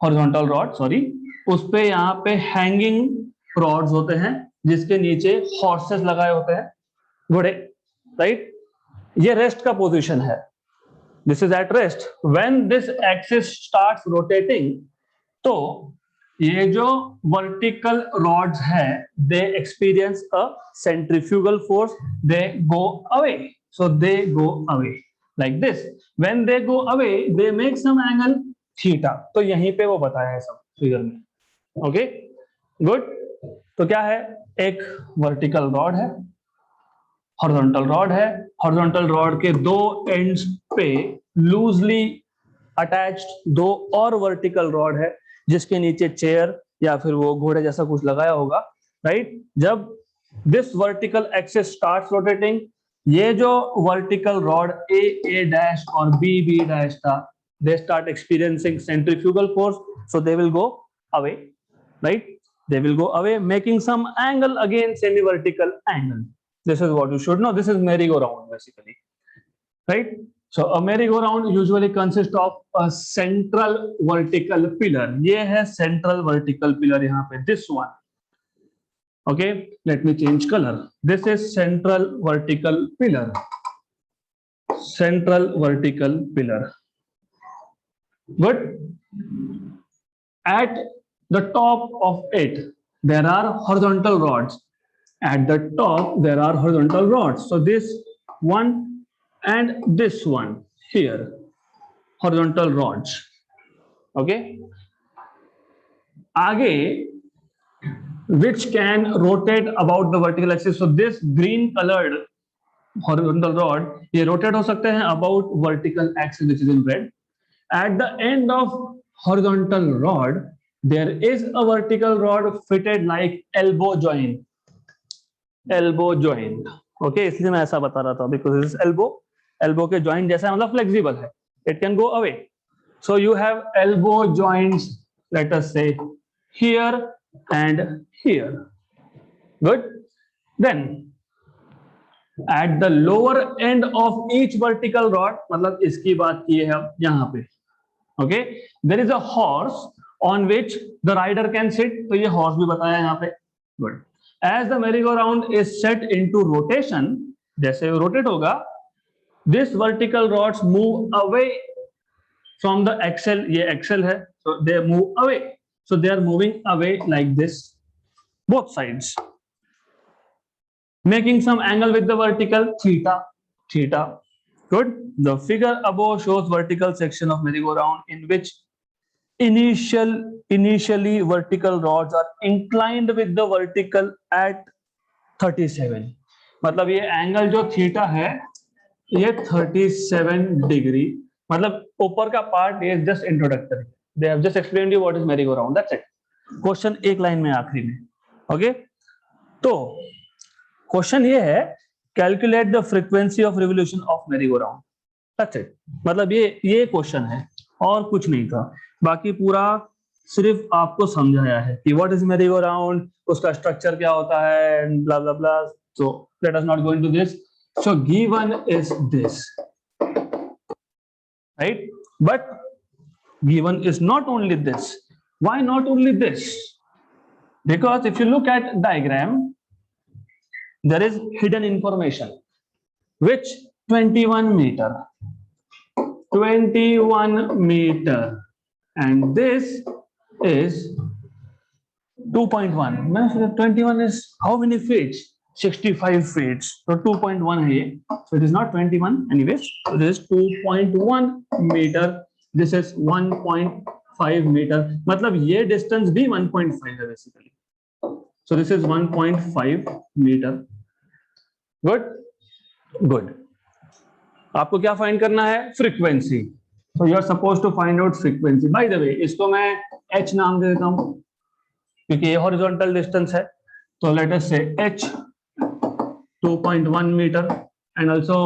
horizontal rod, sorry. उस पे यहाँ पे hanging rods होते हैं जिसके नीचे horses लगाए होते हैं, घोड़े, right? ये rest का position है. This is at rest. When this axis starts rotating, तो ये जो vertical rods है, they experience a centrifugal force. They go away. So they go away. Like this. When they go away, they make some angle theta. तो यहीं पे वो बताया है सब फिगर में. Okay, good. तो क्या है, एक वर्टिकल रॉड है, हॉरिजॉन्टल रॉड है. हॉरिजॉन्टल रॉड के दो एंड्स पे लूजली अटैच्ड दो और वर्टिकल रॉड है जिसके नीचे चेयर या फिर वो घोड़े जैसा कुछ लगाया होगा, राइट? जब this vertical axis starts rotating, ये जो वर्टिकल रॉड ए डैश और बी डैश था, they start experiencing centrifugal force, so they will go away, right? They will go away, making some angle, again semi-vertical angle. This is what you should know. This is merry-go-round basically, right? So a merry-go-round usually consists of a central vertical pillar. ये है central vertical pillar यहाँ पे, this one. Okay, let me change color. This is central vertical pillar. Central vertical pillar. Good. At the top of it, there are horizontal rods. At the top, there are horizontal rods. So this one and this one here, horizontal rods. Okay. आगे, which can rotate about the vertical axis. So this green colored horizontal rod, ये rotate हो सकते हैं about vertical axis, which is in red. At the end of horizontal rod, there is a vertical rod fitted like elbow joint. Elbow joint. Okay, इसलिए मैं ऐसा बता रहा था, because this is elbow. Elbow के joint जैसा मतलब flexible है. It can go away. So you have elbow joints, let us say here and here. Good. Then at the lower end of each vertical rod, मतलब इसकी बात की है अब यहाँ पे. Okay, there is a horse on which the rider can sit. तो ये horse भी बताया यहाँ पे. Good. As the merry-go-round is set into rotation, जैसे rotate होगा, this vertical rods move away from the axle. ये axle है, so they move away. So they are moving away like this, both sides, making some angle with the vertical theta. Theta. Good. The figure above shows vertical section of merry-go-round in which initially vertical rods are inclined with the vertical at 37. मतलब ये angle जो theta है ये 37 degree. मतलब ऊपर का part ये just introductory. They have just explained you what is merry-go-round. That's it. Question एक लाइन में आखिरी में. Okay? तो क्वेश्चन ये है, calculate the frequency of revolution of merry-go-round. That's it. मतलब ये क्वेश्चन है और कुछ नहीं था. बाकी पूरा सिर्फ आपको समझाया है कि what is merry-go-round, उसका स्ट्रक्चर क्या होता है, blah blah blah. So let us not go into this. So given is this, right? But given is not only this. Why not only this? Because if you look at diagram, there is hidden information. Which 21 meter? 21 meter. And this is 2.1. 21 is how many feet? 65 feet. So 2.1 है ये. So it is not 21 anyways. So it is 2.1 meter. This is 1.5 metre, मतलब ये distance भी 1.5 है basically. So this is 1.5 metre. Good good. आपको क्या find करना है? Frequency. So you are suppose to find out frequency. By the way, इसको मैं h नाम दे देता हूं क्योंकि ये हॉरिजॉन्टल डिस्टेंस है। तो लेट अस से h 2.1 metre and also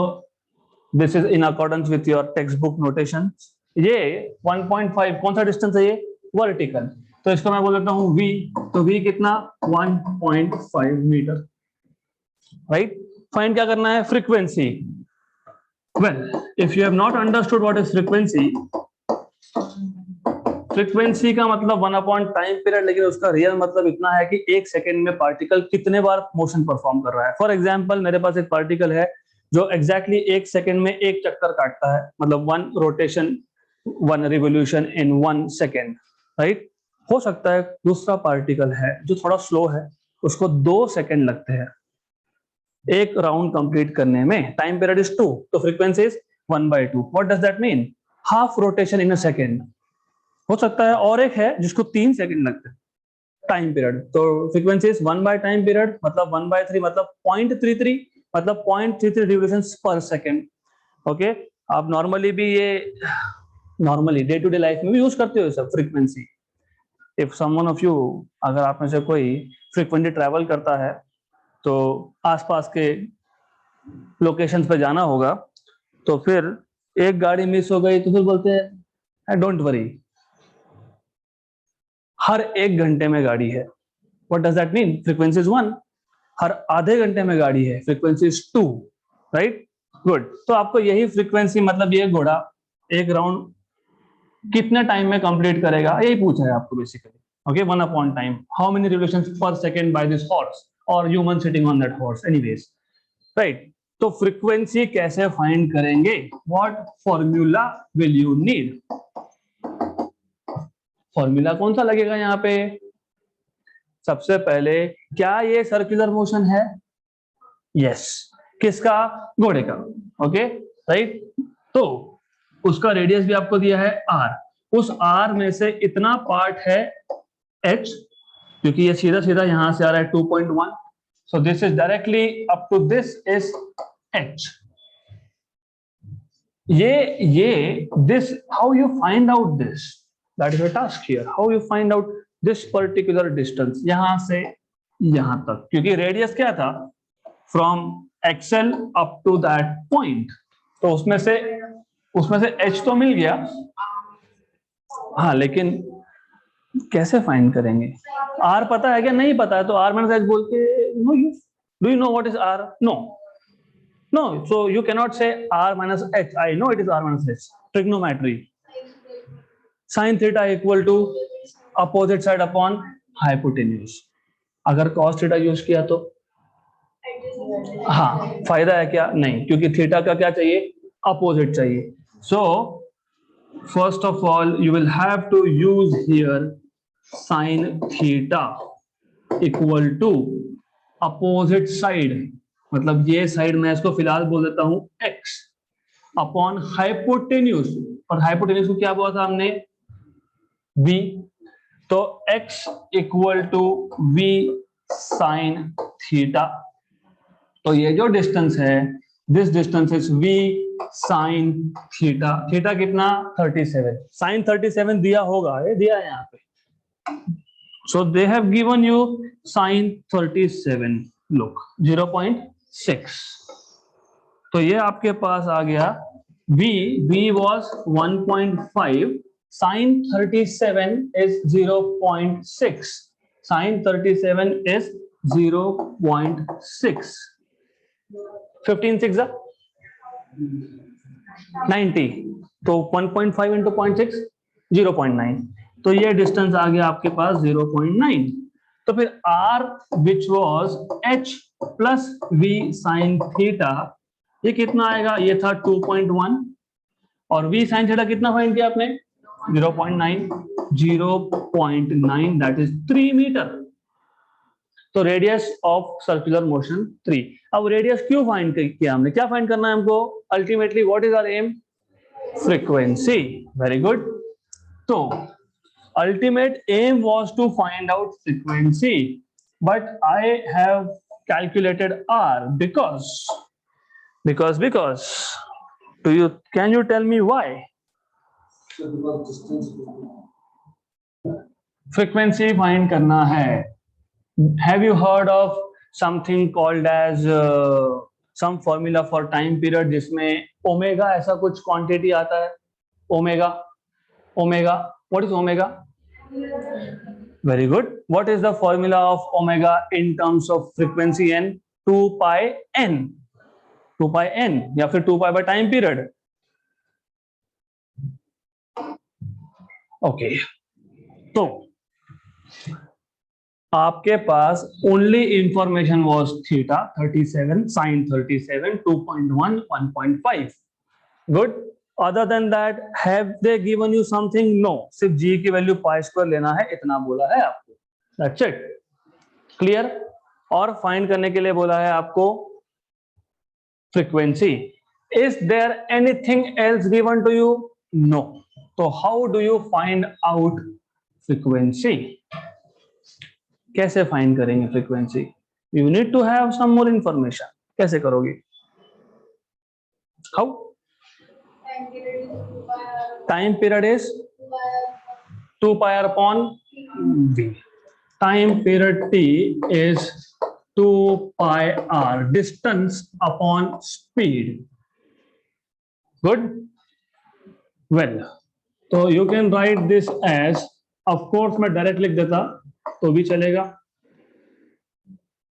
this is in accordance with your text book notation. ये 1.5 कौन सा डिस्टेंस है? ये वर्टिकल। तो इसको मैं बोल देता हूं v। तो v कितना? 1.5 मीटर, राइट। फाइंड क्या करना है? Frequency. Well, if you have not understood what is frequency, frequency का मतलब 1 अपॉन टाइम पीरियड, लेकिन उसका रियल मतलब इतना है कि एक सेकेंड में पार्टिकल कितने बार मोशन परफॉर्म कर रहा है। फॉर एग्जांपल, मेरे पास एक पार्टिकल है जो एग्जैक्टली एक सेकेंड में एक चक्कर काटता है, मतलब 1 rotation 1 revolution in 1 second, right. हो सकता है दूसरा पार्टिकल है जो थोड़ा स्लो है, उसको 2 सेकेंड लगते हैं एक राउंड कंप्लीट करने में। टाइम पीरियड इज 2, तो frequency is 1/2। What does that mean? Half rotation in a second. हो सकता है और एक है जिसको 3 सेकेंड लगते हैं टाइम पीरियड, तो frequency is 1 by time period, मतलब 1/3, मतलब 0.33, मतलब 0.33 रिवोल्यूशंस पर सेकेंड। ओके, आप नॉर्मली भी ये normally day to day life में भी यूज करते हो सब frequency. If someone of you, अगर आप में से कोई फ्रीक्वेंटली ट्रैवल करता है तो आसपास के लोकेशंस पे जाना होगा, तो फिर एक गाड़ी मिस हो गई तो फिर बोलते हैं डोंट वरी, हर 1 घंटे में गाड़ी है। What does that mean? Frequency is 1। हर आधे घंटे में गाड़ी है, फ्रीक्वेंसी इज 2, राइट। गुड। तो आपको यही फ्रीक्वेंसी, मतलब ये घोड़ा एक राउंड कितने टाइम में कंप्लीट करेगा, यही पूछा है आपको basically. Okay, 1 upon time, how many revolutions पर सेकंड बाय दिस हॉर्स और human sitting on that horse, anyways, right. तो फ्रीक्वेंसी कैसे फाइंड करेंगे? What formula will you need? Formula कौन सा लगेगा यहाँ पे? सबसे पहले, क्या ये सर्कुलर मोशन है? यस। किसका? घोड़े का। Okay, right. तो उसका रेडियस भी आपको दिया है r। उस r में से इतना पार्ट है h, क्योंकि ये सीधा सीधा यहां से आ रहा है 2.1, so this is directly up to this is h। ये this, how you find out this? That is a task here. How you find out this particular distance यहां से यहां तक, क्योंकि रेडियस क्या था? From XL up to that point। तो उसमें से h तो मिल गया, हाँ, लेकिन कैसे फाइंड करेंगे? r पता है क्या? नहीं पता है, तो r माइनस h बोल के, no you do you know what is r? No, so you can not say r minus h। I know it is r minus h। Trigonometry, sine theta equal to opposite side upon hypotenuse. अगर cos theta use किया तो हाँ, फायदा है क्या? नहीं, क्योंकि theta का क्या चाहिए? अपोजिट चाहिए। So first of all you will have to use here sine theta equal to opposite side, मतलब ये साइड मैं इसको फिलहाल बोल देता हूं x, अपॉन हाइपोटेन्यूज। और हाइपोटेन्यूज को क्या बोला था हमने? v। तो x equal to v sine theta. तो ये जो डिस्टेंस है, this distance is v sine theta. Theta कितना? 37। साइन 37 दिया होगा, ये दिया है यहाँ पे। So they have given you sine 37, look 0.6। तो ये आपके पास आ गया v was 1.5, sine 37 is 0.6, sine 37 is 0.6, 15 6 90, तो 1.5 into 0.6 0.9, तो ये डिस्टेंस आ गया आपके पास 0.9। तो फिर r which was h plus v sin theta, ये कितना आएगा? ये था 2.1, और v sin थीटा कितना फाइंड किया आपने? 0.9, 0.9 दैट इज 3 मीटर। तो रेडियस ऑफ सर्कुलर मोशन 3। अब रेडियस क्यों फाइंड किया हमने? क्या फाइंड करना है हमको? Ultimately what is our aim? frequency. Very good. So ultimate aim was to find out frequency, but I have calculated R because do you can you tell me why? Frequency find करना है. Have you heard of something called as some formula for time period जिसमें omega ऐसा कुछ quantity आता है? Omega, what is omega? Very good. What is the formula of omega in terms of frequency n? 2 pi n. 2 pi n या फिर 2 pi by time period. Okay. तो आपके पास only information was theta 37 sin 37 2.1 1.5. Good. Other than that, have they given you something? No. सिर्फ g की value pi square लेना है, इतना बोला है आपको. That's it. Clear? और फाइंड करने के लिए बोला है आपको frequency. Is there anything else given to you? No. तो how do you find out frequency? कैसे फाइंड करेंगे frequency? You need to have some more information. कैसे करोगे? How? Time period is 2 pi r upon v. Time period t is 2 pi r. Distance upon speed. Good. Well, so you can write this as, of course मैं direct लिख देता तो भी चलेगा.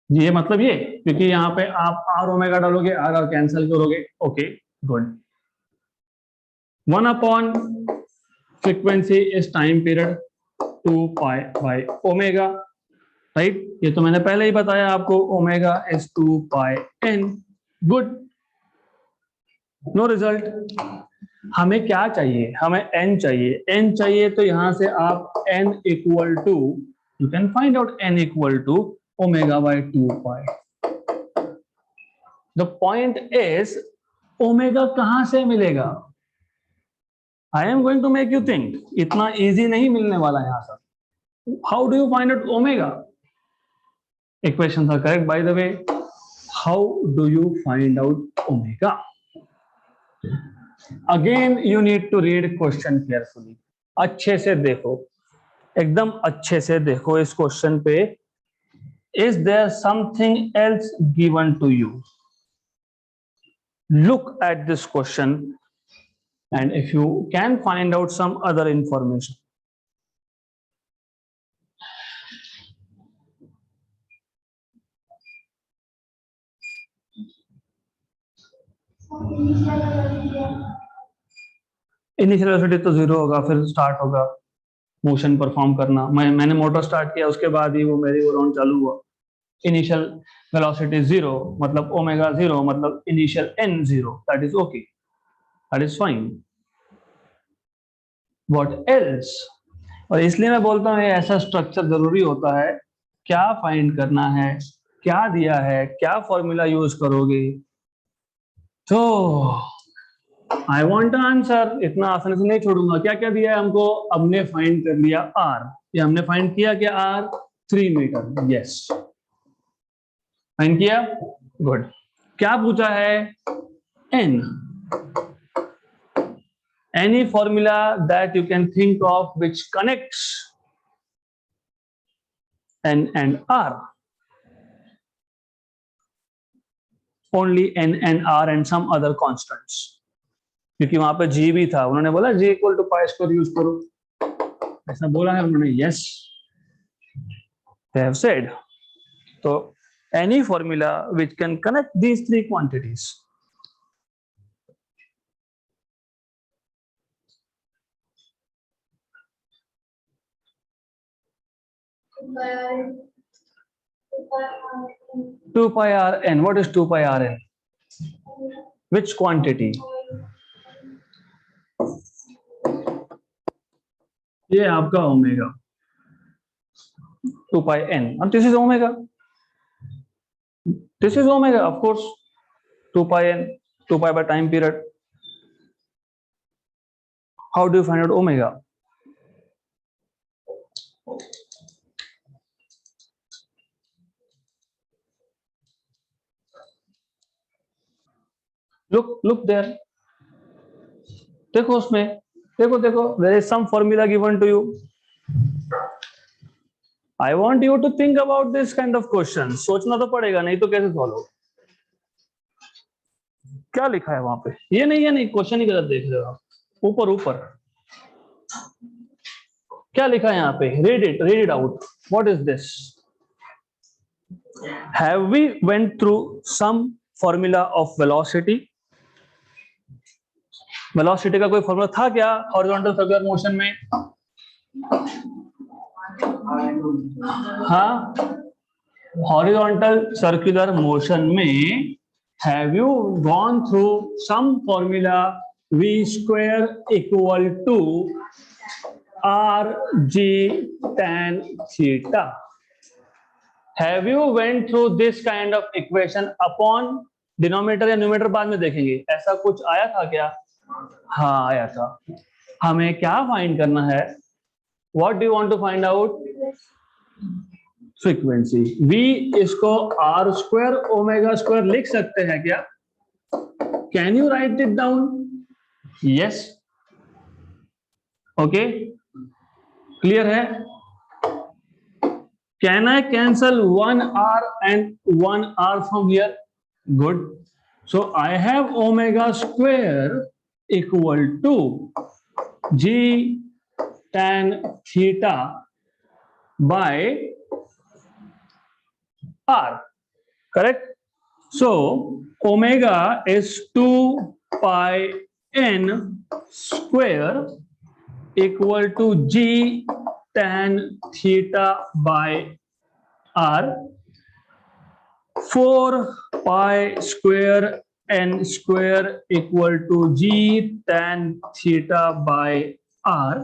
ये मतलब ये, क्योंकि यहाँ पे आप आर ओमेगा डालोगे, आर आर कैंसिल करोगे. Okay, good. 1 upon frequency is time period 2 pi by omega, right? ये तो मैंने पहले ही बताया आपको. Omega is 2 pi n. Good. No result. हमें क्या चाहिए? हमें n चाहिए. n चाहिए तो यहां से आप n equal to, you can find out n equal to omega by 2 pi. The point is omega कहां से मिलेगा? I am going to make you think. इतना इजी नहीं मिलने वाला यहां से. How do you find out omega? Equations are correct by the way. How do you find out omega? Again you need to read question carefully. अच्छे से देखो, एकदम अच्छे से देखो इस क्वेश्चन पे. Is there something else given to you? Look at this question and if you can find out some other information. Initial velocity तो जीरो होगा, फिर स्टार्ट होगा मोशन परफॉर्म करना. मैंने मोटर स्टार्ट किया, उसके बाद ही वो मेरी राउंड चालू हुआ. इनिशियल वेलोसिटी जीरो मतलब ओमेगा जीरो मतलब initial n zero. That is okay, that is fine. What else? और इसलिए मैं बोलता हूँ ऐसा स्ट्रक्चर जरूरी होता है. क्या फाइंड करना है, क्या दिया है, क्या फॉर्मूला यूज करोगे. तो आई वांट आंसर. इतना आसानी से नहीं छोड़ूंगा. क्या क्या दिया है हमको? हमने फाइंड कर लिया आर. ये हमने फाइंड किया क्या? R 3 metre. यस, फाइंड किया. गुड. क्या पूछा है? N. Any formula that you can think of which connects n and r. Only n and r and some other constants. क्योंकि वहां पे g भी था. उन्होंने बोला g equal to pi square use करो, ऐसा बोला है उन्होंने. Yes, they have said. तो any formula which can connect these three quantities. Two pi r n. What is 2 pi r n? Which quantity? ये आपका omega 2 pi n. And this is omega. This is omega, of course. 2 pi n, 2 pi by time period. How do you find out omega? Look there. देखो उसमें, देखो देखो, there is some formula given to you. I want you to think about this kind of question. सोचना तो पड़ेगा, नहीं तो कैसे सॉल्व? क्या लिखा है वहां पे? ये नहीं क्वेश्चन ही गलत देख रहे हो आप. ऊपर क्या लिखा है यहाँ पे? read it out. What is this? Have we went through some formula of velocity? Velocity का कोई फॉर्मूला था क्या हॉरिजॉन्टल सर्कुलर मोशन में? हाँ, हॉरिजॉन्टल सर्कुलर मोशन में have you gone through some formula v square equal to rg tan theta? Have you went through this kind of equation upon denominator या numerator बाद में देखेंगे. ऐसा कुछ आया था क्या? हाँ आया था. हमें क्या फाइंड करना है? What do you want to find out? Frequency. v इसको r स्क्वायर ओमेगा स्क्वायर लिख सकते हैं क्या? Can you write it down? Yes. Okay. Clear है? Can I cancel 1r and 1r from here? Good. So I have omega square equal to g tan theta by r. Correct? So omega is 2 pi n square equal to g tan theta by r. 4 pi square n square equal to g tan theta by r.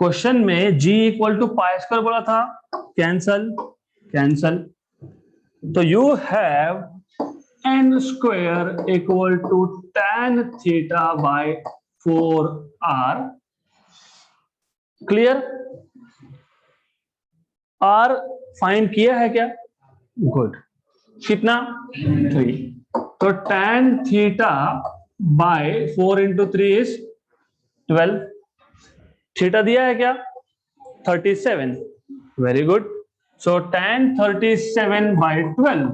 Question में g equal to pi square बोला था. Cancel. तो you have n square equal to tan theta by 4r. Clear? r find किया है क्या? Good. कितना? 3. तो tan theta by 4 into 3 is 12. Theta दिया है क्या? 37. Very good. So tan 37 by 12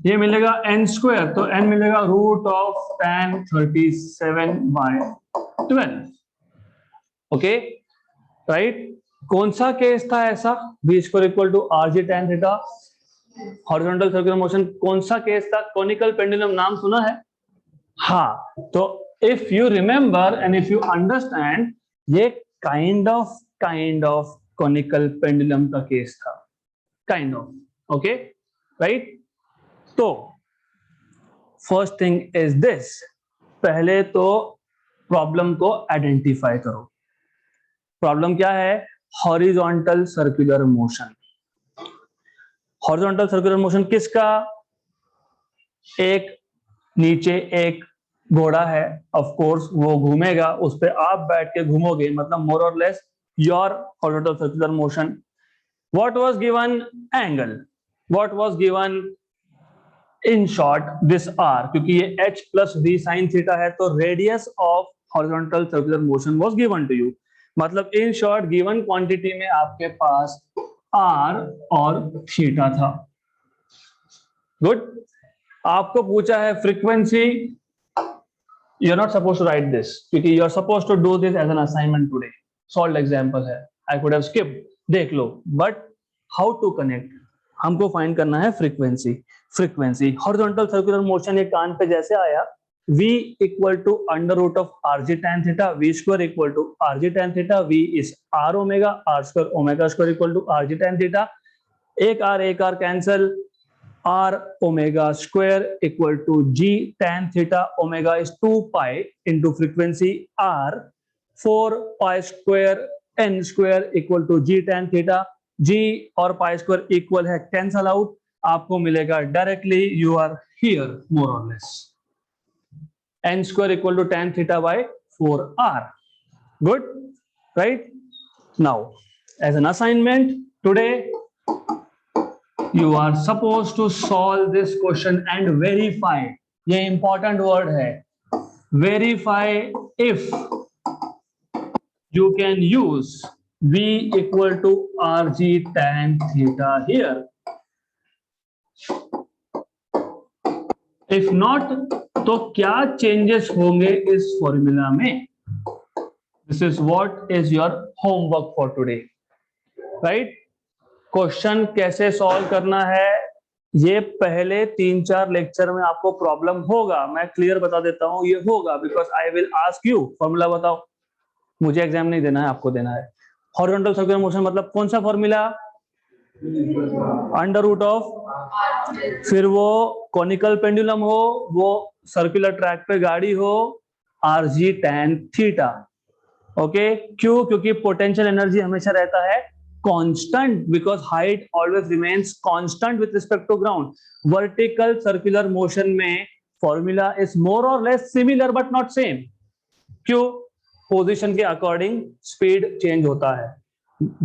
ये मिलेगा n स्क्वायर. तो n मिलेगा root of tan 37 by 12. Okay right. कौन सा केस था ऐसा? v square equal to rg tan theta, horizontal circular motion. कौन सा केस था? Conical pendulum. नाम सुना है? हाँ. तो if you remember and if you understand, ये काइंड ऑफ कोनिकल पेंडुलम का केस था. Kind of. Okay right. तो फर्स्ट थिंग इज दिस. पहले तो प्रॉब्लम को आइडेंटिफाई करो. प्रॉब्लम क्या है? Horizontal circular motion. Horizontal circular motion किसका? एक नीचे एक घोड़ा है, ऑफ कोर्स वो घूमेगा, उस पे आप बैठ के घूमोगे, मतलब मोर और less your horizontal circular motion. What was given? Angle. What was given? In short this r, क्योंकि ये h plus v sine theta है, तो radius of horizontal circular motion was given to you. मतलब in short given quantity में आपके पास r और थीटा था. गुड. आपको पूछा है frequency. You are not supposed to write this, क्योंकि you are supposed to do this as an assignment today. Solve example है. आई कुड हैव स्किप्ड, देख लो. But how to connect? हमको फाइंड करना है frequency. Frequency horizontal circular motion, ये कान पे जैसे आया, v equal to under root of rg tan theta, v square equal to rg tan theta, v is r omega, r square omega square equal to rg tan theta. एक r cancel. r omega square equal to g tan theta. Omega is 2 pi into frequency r. 4 pi square n square equal to g tan theta. g और pi square equal है, cancel out. आपको मिलेगा directly. You are here more और less. n square equal to tan theta by 4r. Good, right? Now, as an assignment today, you are supposed to solve this question and verify. ये important word है, verify if you can use V equal to RG tan theta here. If not, तो क्या changes होंगे इस formula में? This is what is your homework for today, right? Question कैसे solve करना है ये पहले 3-4 लेक्चर में आपको प्रॉब्लम होगा, मैं क्लियर बता देता हूं, ये होगा because I will ask you formula बताओ, मुझे एग्जाम नहीं देना है, आपको देना है। हॉरिजॉन्टल सर्कुलर मोशन मतलब कौन सा फॉर्मूला? अंडर रूट ऑफ, फिर वो कॉनिकल पेंडुलम हो, वो सर्कुलर ट्रैक पे गाड़ी हो, आरजी टैन थीटा। ओके, क्यों? क्योंकि पोटेंशियल एनर्जी हमेशा रहता है constant because height always remains constant with respect to ground. Vertical circular motion में formula is more or less similar but not same. क्यों? Position के according speed change होता है.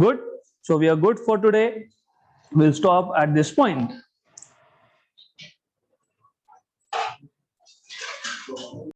Good. So we are good for today. We'll stop at this point.